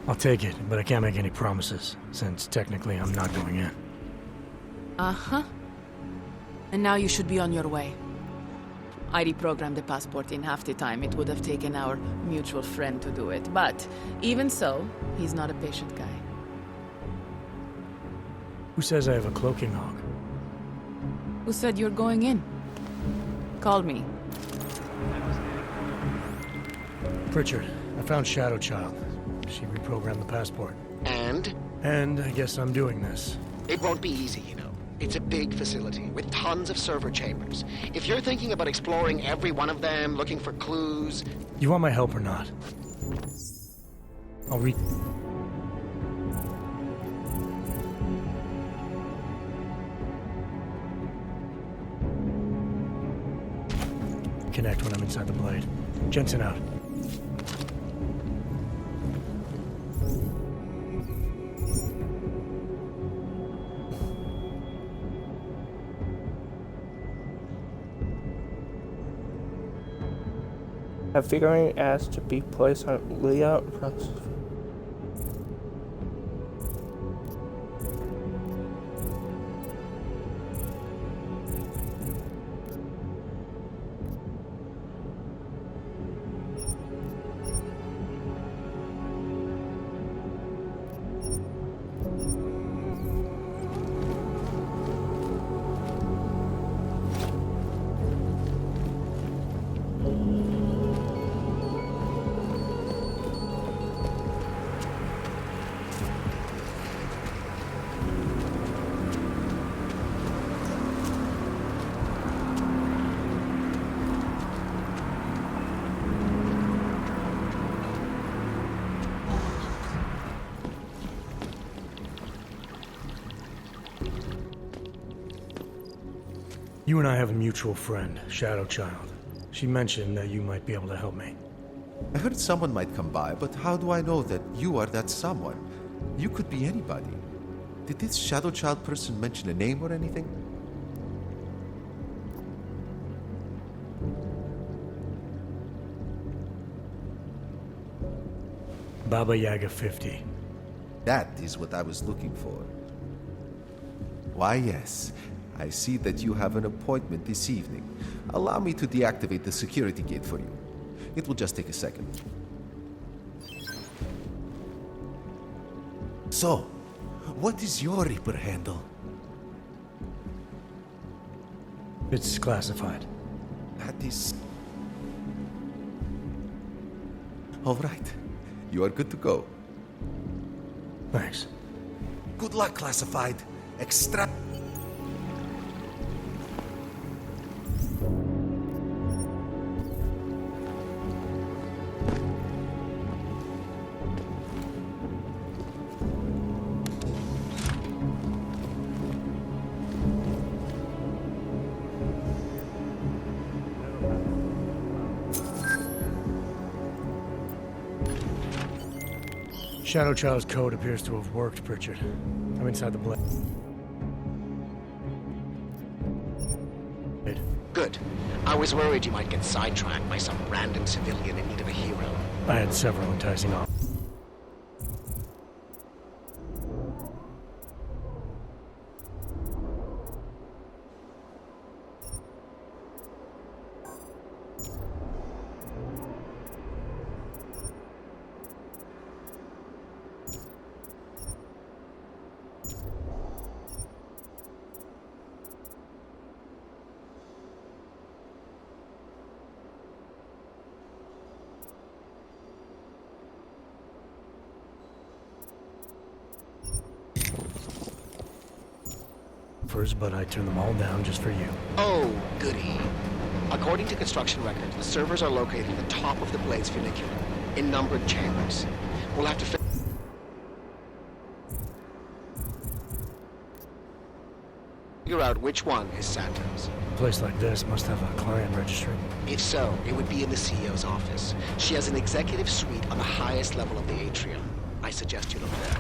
I'll take it, but I can't make any promises, since technically I'm not going in. Uh-huh. And now you should be on your way. I reprogrammed the passport in half the time it would have taken our mutual friend to do it, but even so, he's not a patient guy. Who says I have a cloaking hog? Who said you're going in? Call me. Pritchard, I found Shadow Child. She reprogrammed the passport. And? And I guess I'm doing this. It won't be easy, you know. It's a big facility with tons of server chambers. If you're thinking about exploring every one of them, looking for clues... You want my help or not? I'll connect when I'm inside the Blade. Jensen out. A figurine asked to be placed on Leah Rux. You and I have a mutual friend, Shadow Child. She mentioned that you might be able to help me. I heard someone might come by, but how do I know that you are that someone? You could be anybody. Did this Shadow Child person mention a name or anything? Baba Yaga 50. That is what I was looking for. Why, yes. I see that you have an appointment this evening. Allow me to deactivate the security gate for you. It will just take a second. So, what is your Reaper handle? It's classified. That is... All right. You are good to go. Thanks. Good luck, Classified. Extra... Shadow Child's code appears to have worked, Pritchard. I'm inside the blade. Good. I was worried you might get sidetracked by some random civilian in need of a hero. I had several enticing offers. But I turned them all down just for you. Oh, goody. According to construction records, the servers are located at the top of the Blade's funicular, in numbered chambers. We'll have to figure out which one is Santos. A place like this must have a client registry. If so, it would be in the CEO's office. She has an executive suite on the highest level of the atrium. I suggest you look there.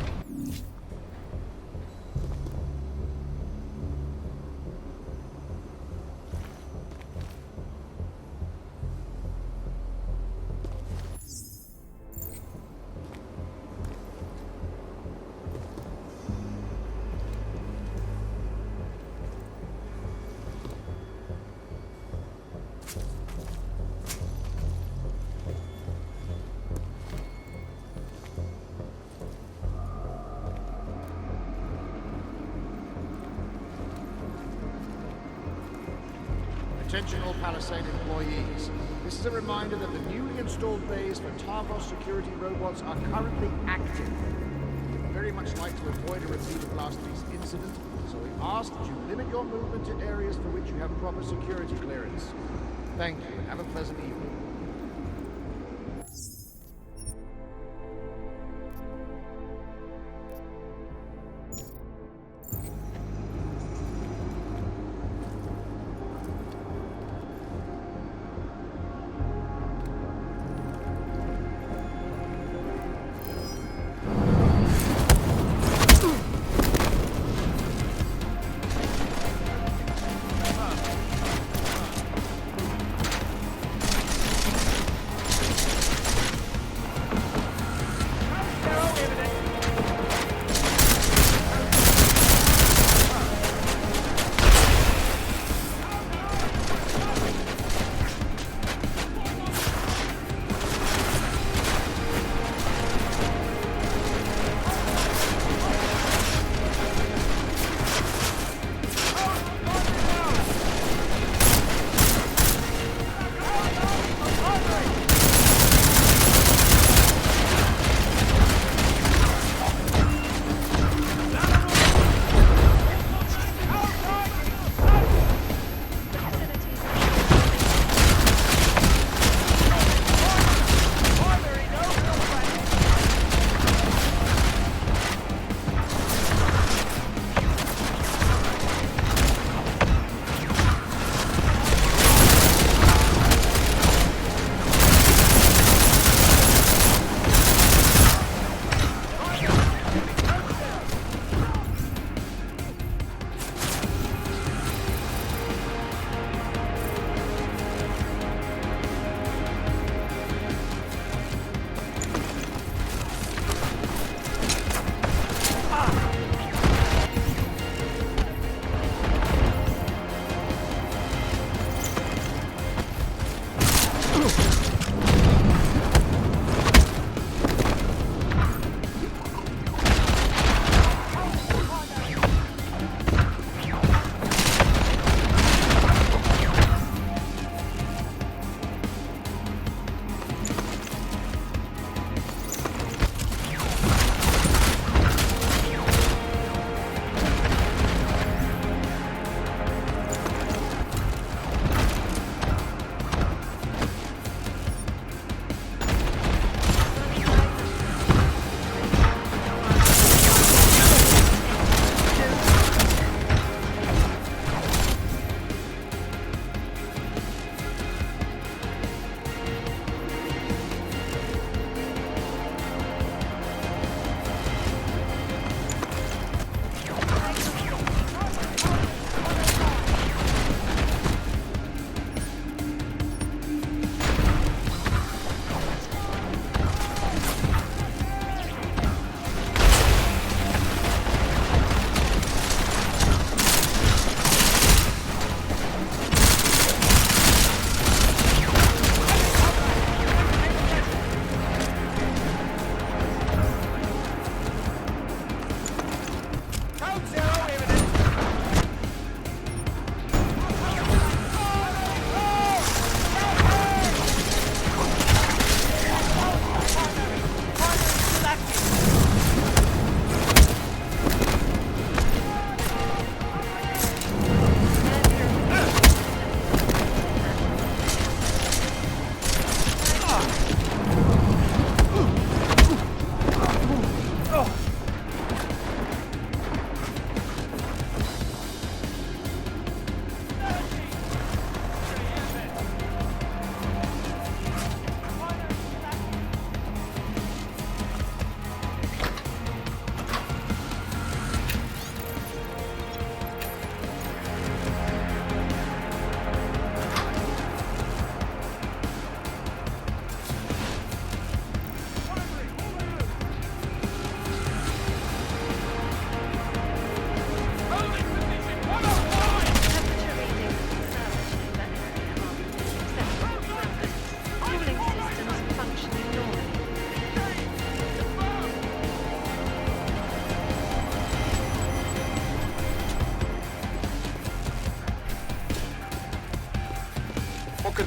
Attention all Palisade employees. This is a reminder that the newly installed bays for Tarvos security robots are currently active. We'd very much like to avoid a repeat of last week's incident, so we ask that you limit your movement to areas for which you have proper security clearance. Thank you, and have a pleasant evening.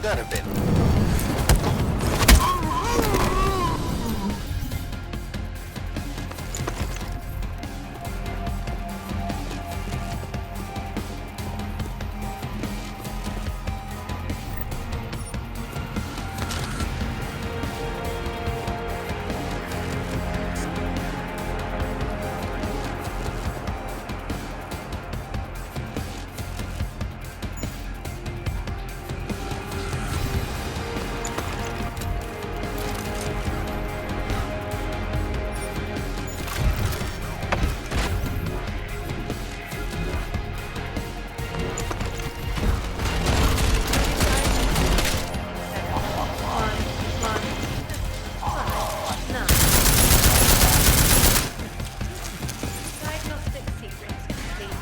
could that have been? Diagnostic sequence complete.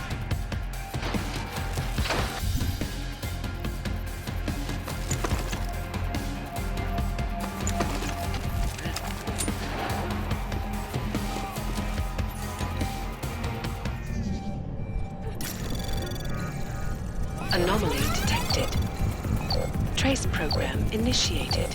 Anomaly detected. Trace program initiated.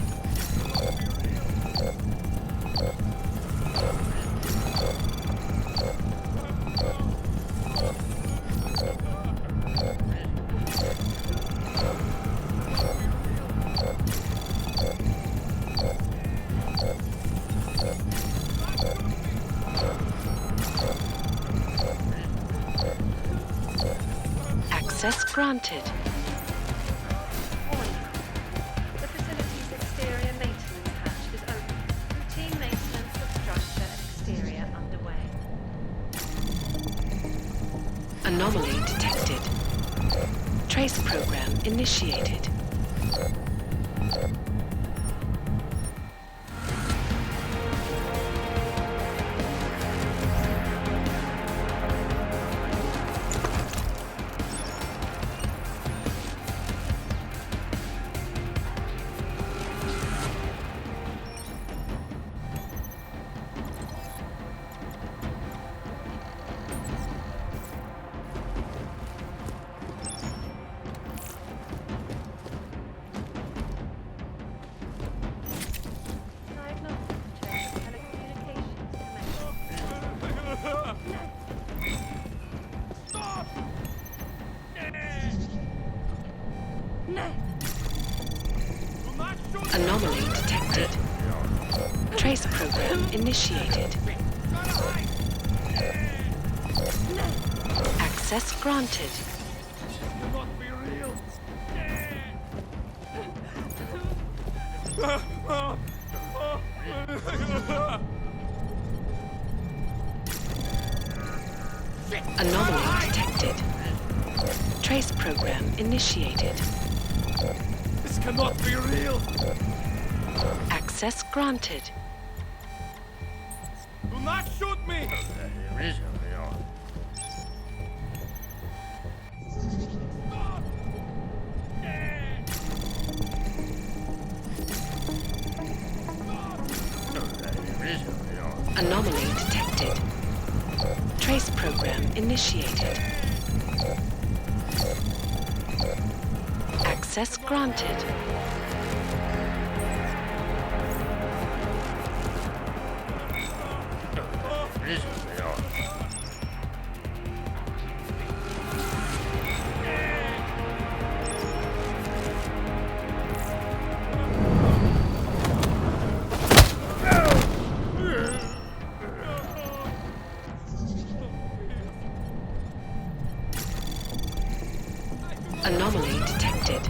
Access granted. Warning. The facility's exterior maintenance hatch is open. Routine maintenance of structure and exterior underway. Anomaly detected. Trace program initiated. Diagnostic check. Telecommunications Stop! Anomaly detected. Trace program initiated. Access granted. Cannot be real. Anomaly detected. Trace program initiated. This cannot be real. Access granted. Do not shoot me. Anomaly detected. Trace program initiated. Access granted. Anomaly detected.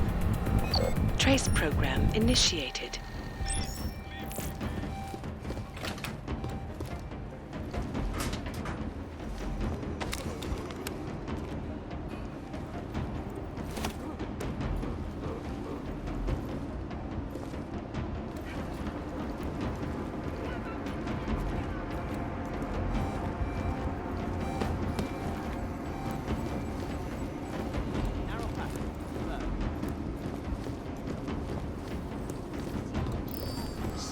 Trace program initiated.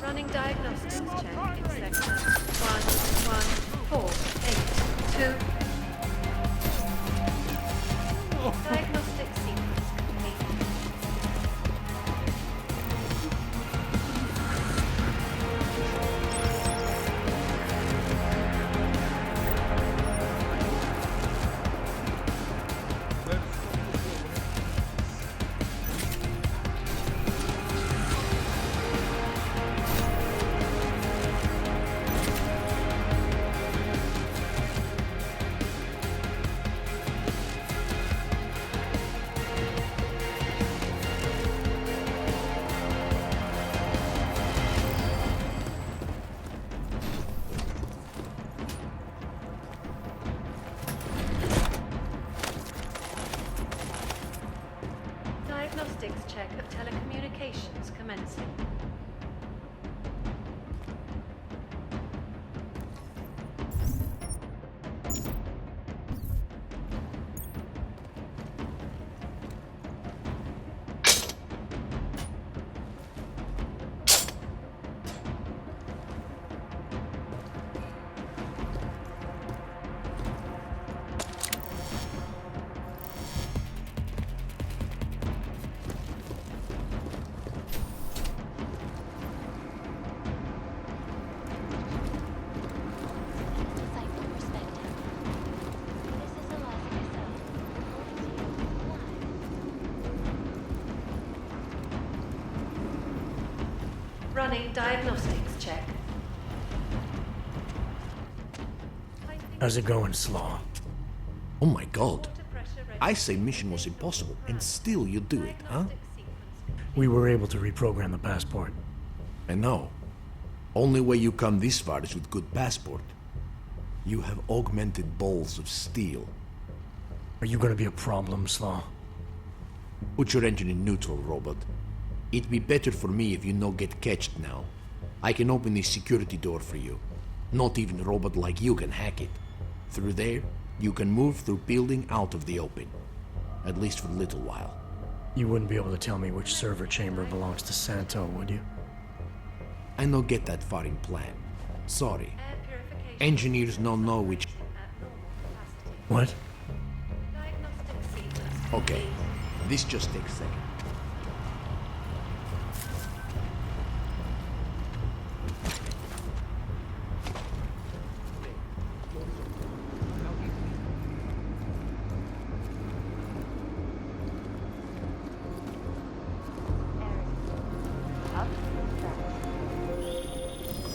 Running diagnostics check in sector 11482. Diagnostic sequence complete. Diagnostics check of telecommunications commencing. Running diagnostics check. How's it going, Slaw? Oh my god. I say mission was impossible, and still you do it, huh? We were able to reprogram the passport. I know. Only way you come this far is with good passport. You have augmented balls of steel. Are you gonna be a problem, Slaw? Put your engine in neutral, robot. It'd be better for me if you no get catched now. I can open this security door for you. Not even a robot like you can hack it. Through there, you can move through building out of the open. At least for a little while. You wouldn't be able to tell me which server chamber belongs to Santo, would you? I no get that far in plan. Sorry. Engineers no know which... What? Okay, this just takes a second.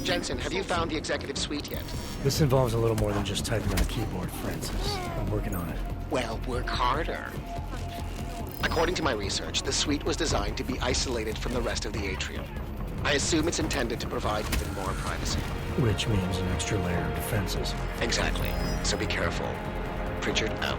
Jensen, have you found the executive suite yet? This involves a little more than just typing on a keyboard, Francis. I'm working on it. Well, work harder. According to my research, the suite was designed to be isolated from the rest of the atrium. I assume it's intended to provide even more privacy. Which means an extra layer of defenses. Exactly. So be careful. Pritchard out.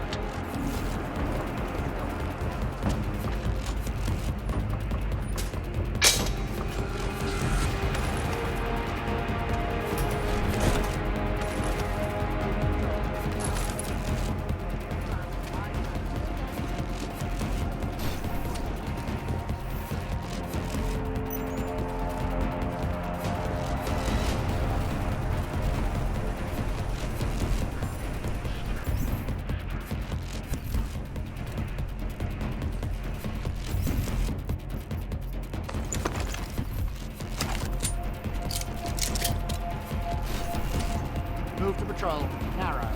Move to patrol. Narrow.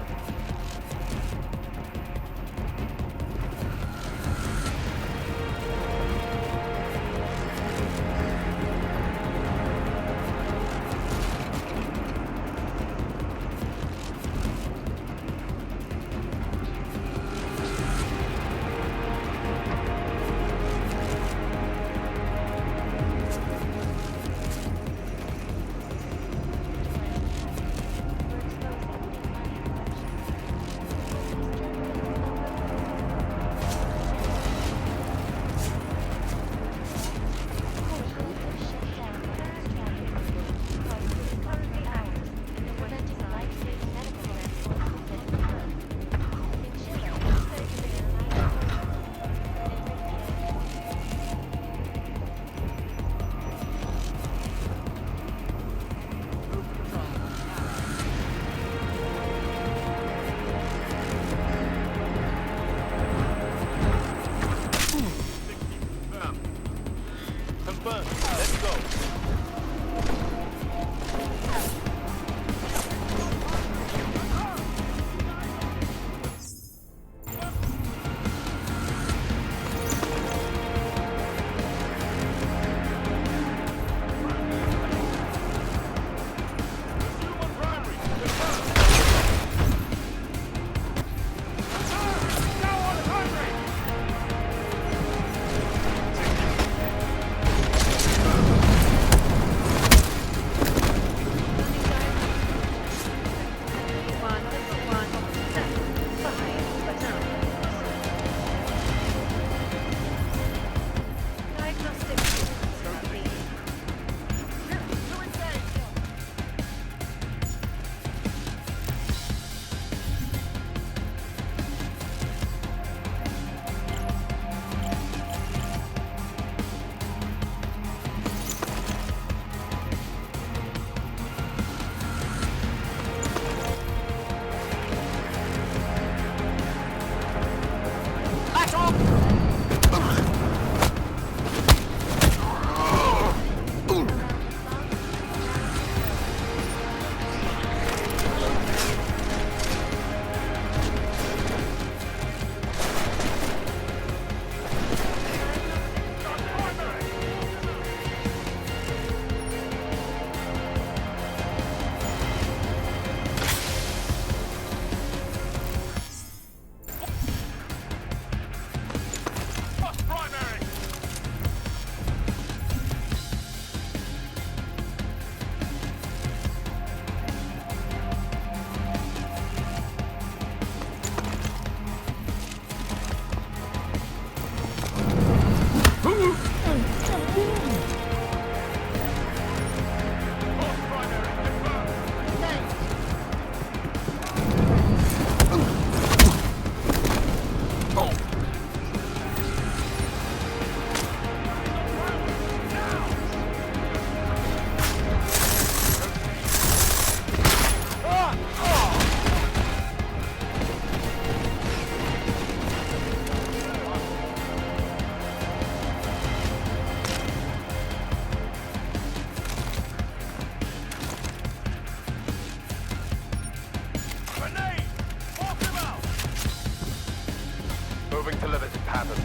Moving to limited pattern.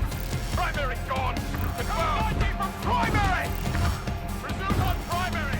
Primary gone! Confirm! From primary! Resume on primary!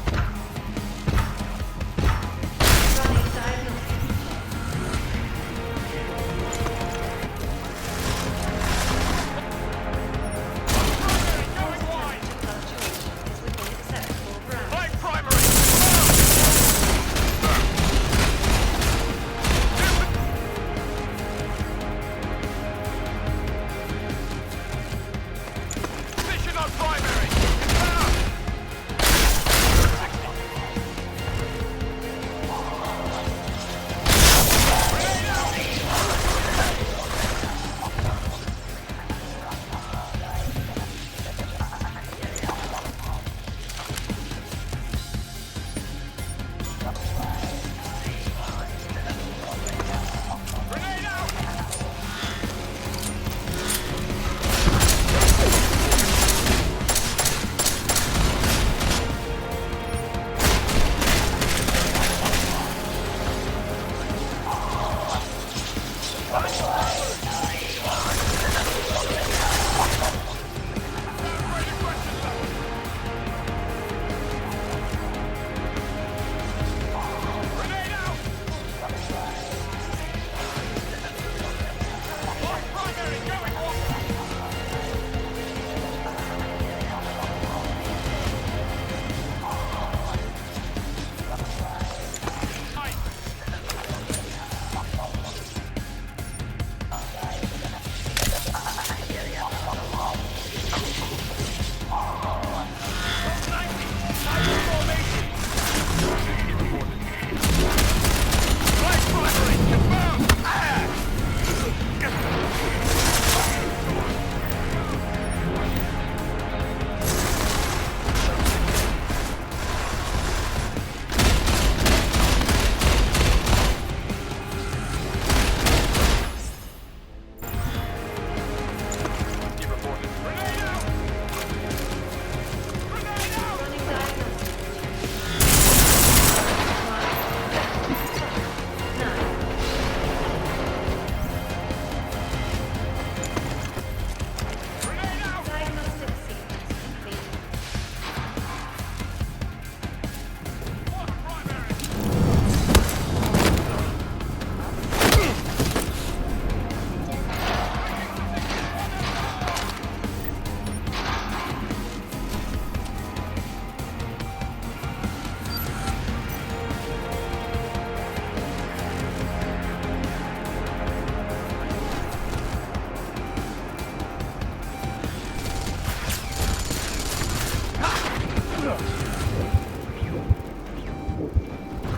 Running diagnostics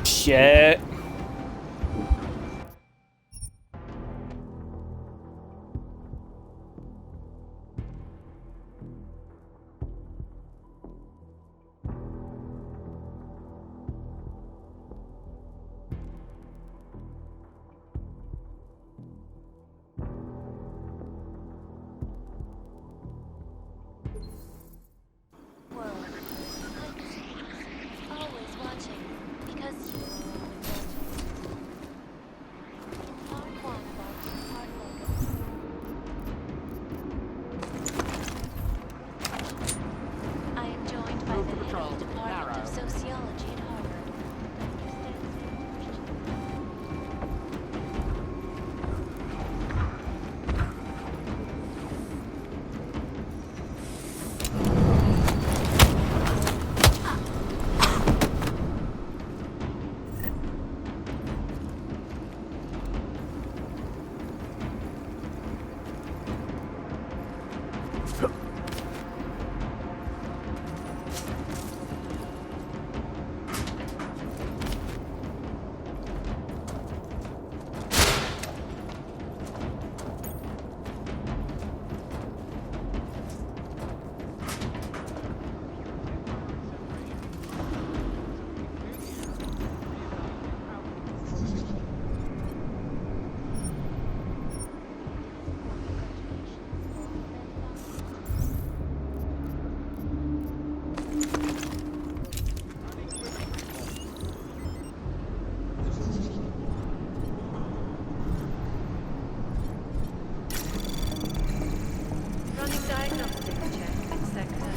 Shit. Whoa. Always watching. Because you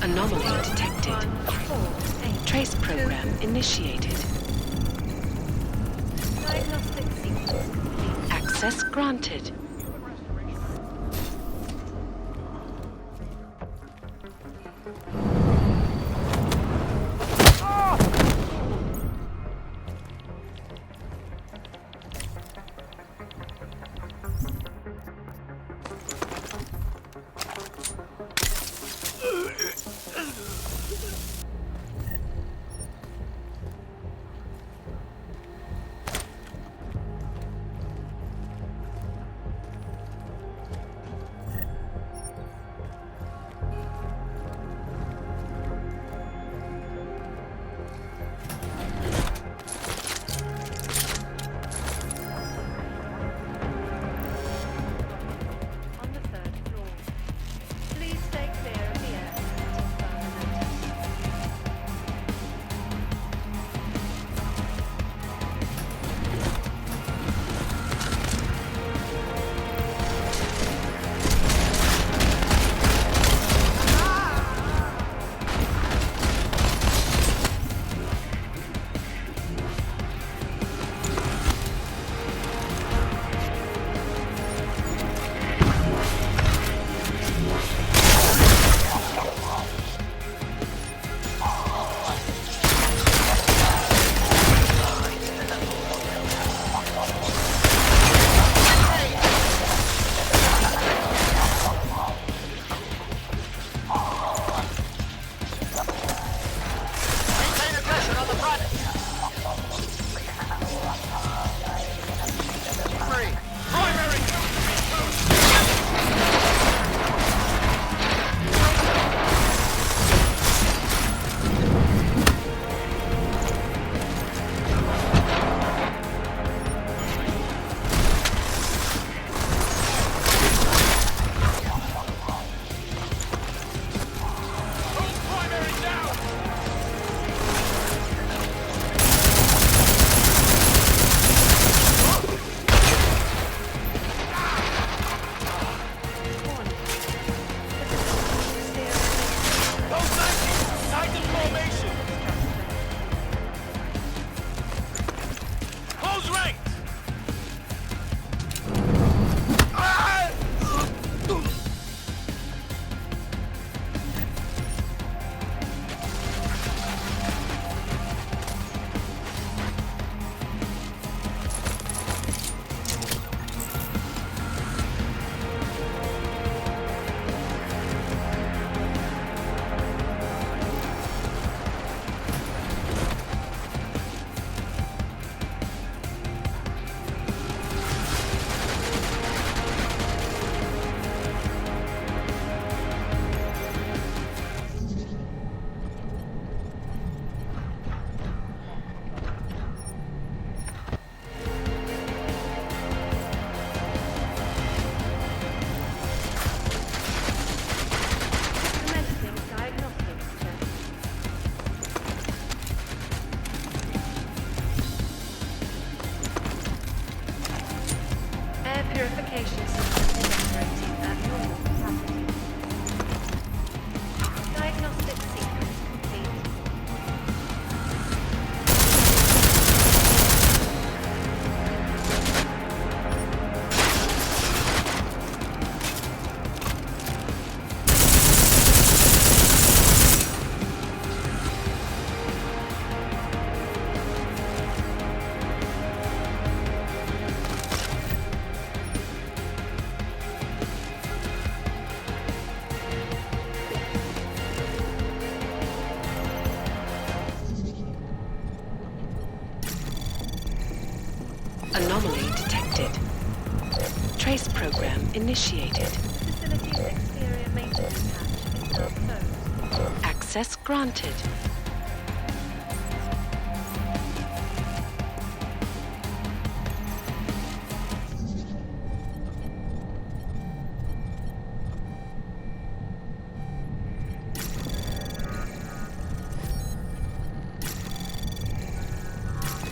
Anomaly detected. Trace program initiated. Diagnostic sequence complete. Access granted. On the third floor. Please stay clear of the area until further notice. Maintain aggression on the front. Free. Primary primary down. Those 19, Titan formation. Close ranks. Commencing diagnostics check. Air purification system is operating at normal capacity. Diagnostic sequence complete. Anomaly detected. Trace program initiated. Facility's exterior maintenance hatch is now closed. Access granted.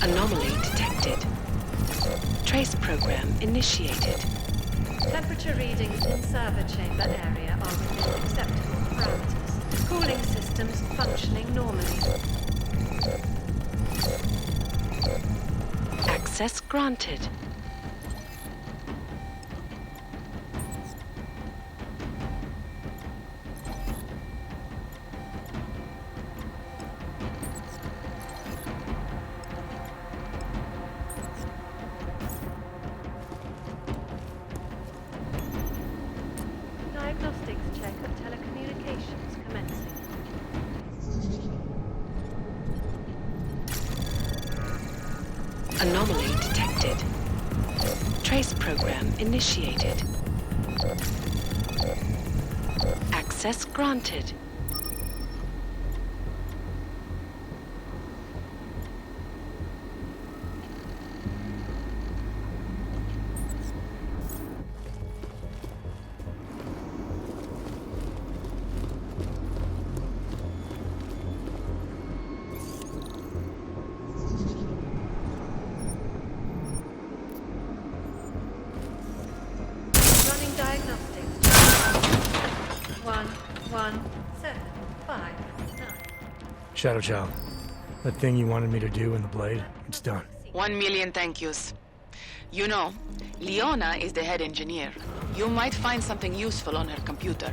Anomaly detected. Trace program initiated. Temperature readings in server chamber area are within acceptable parameters. Cooling systems functioning normally. Access granted. Diagnostics check of telecommunications commencing. Anomaly detected. Trace program initiated. Access granted. Running diagnostics. 1, 1, 7, 5, 9. Shadow Child, that thing you wanted me to do in the blade, it's done. 1 million thank yous. You know, Leona is the head engineer. You might find something useful on her computer.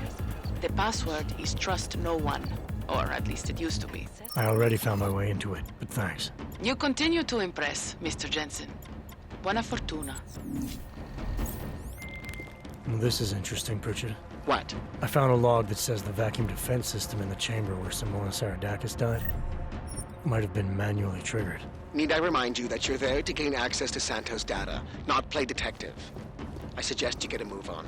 The password is trust no one. Or at least it used to be. I already found my way into it, but thanks. You continue to impress, Mr. Jensen. Buona fortuna. Well, this is interesting, Pritchard. What? I found a log that says the vacuum defense system in the chamber where Simona Saradakis died might have been manually triggered. Need I remind you that you're there to gain access to Santos' data, not play detective? I suggest you get a move on.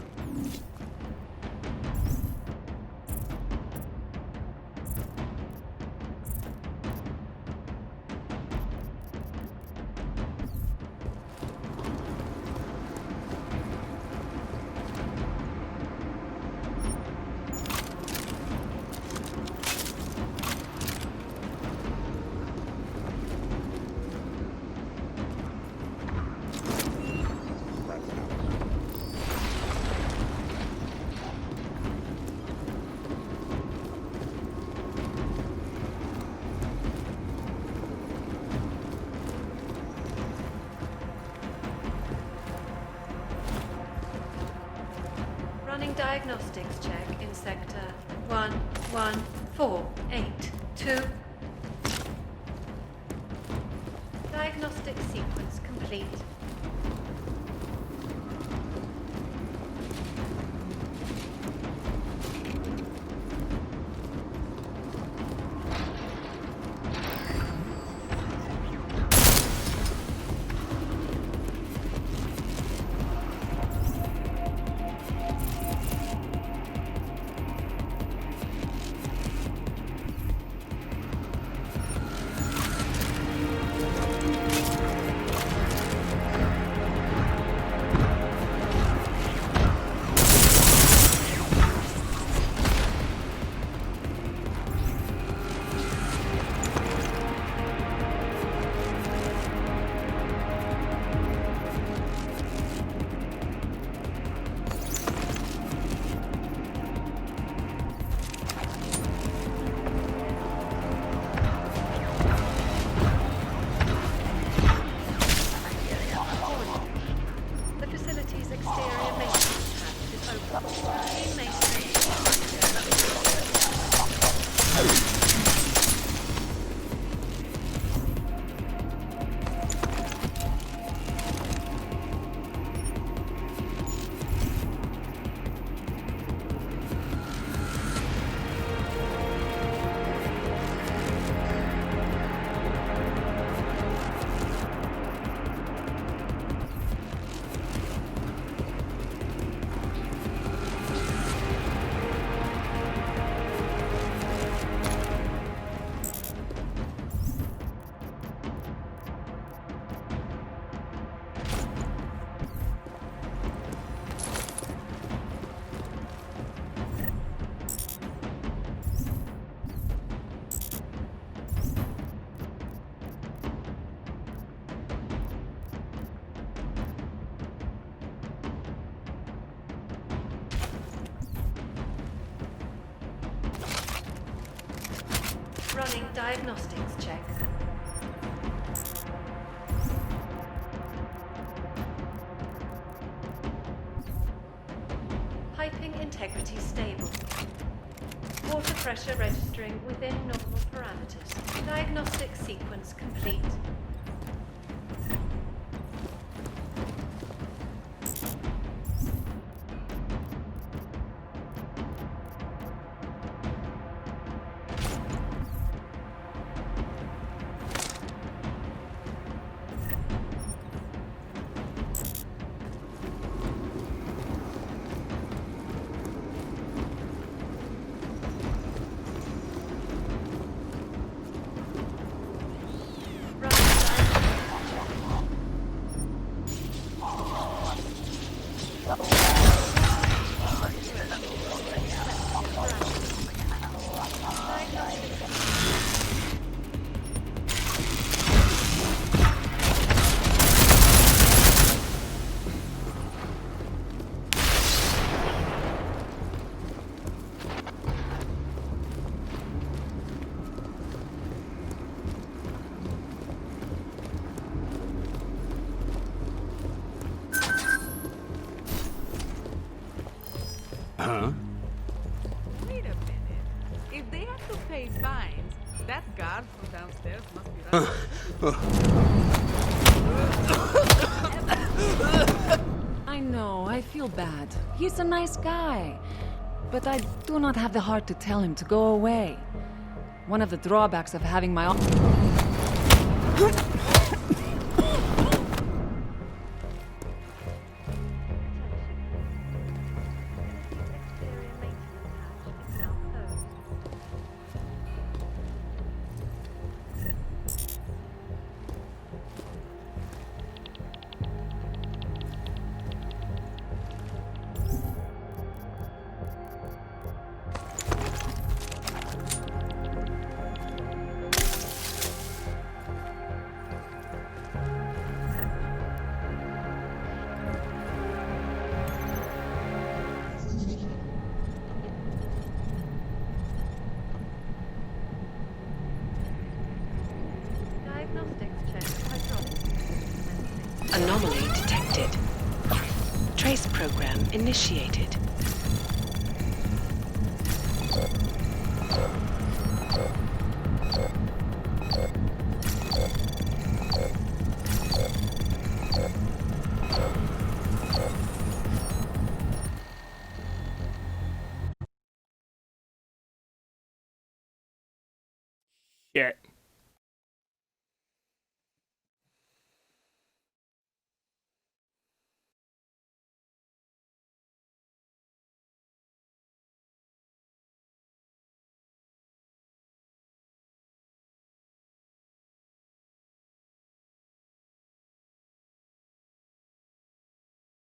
Running diagnostics check in sector 11482. Diagnostic sequence complete. The facility's exterior maintenance hatch is open. In maintenance. Running diagnostics check. Piping integrity stable. Water pressure registering within normal parameters. Diagnostic sequence complete. Huh? Wait a minute. If they have to pay fines, that guard from downstairs must be right. I know, I feel bad. He's a nice guy. But I do not have the heart to tell him to go away. One of the drawbacks of having my own... Anomaly detected. Trace program initiated. Shit.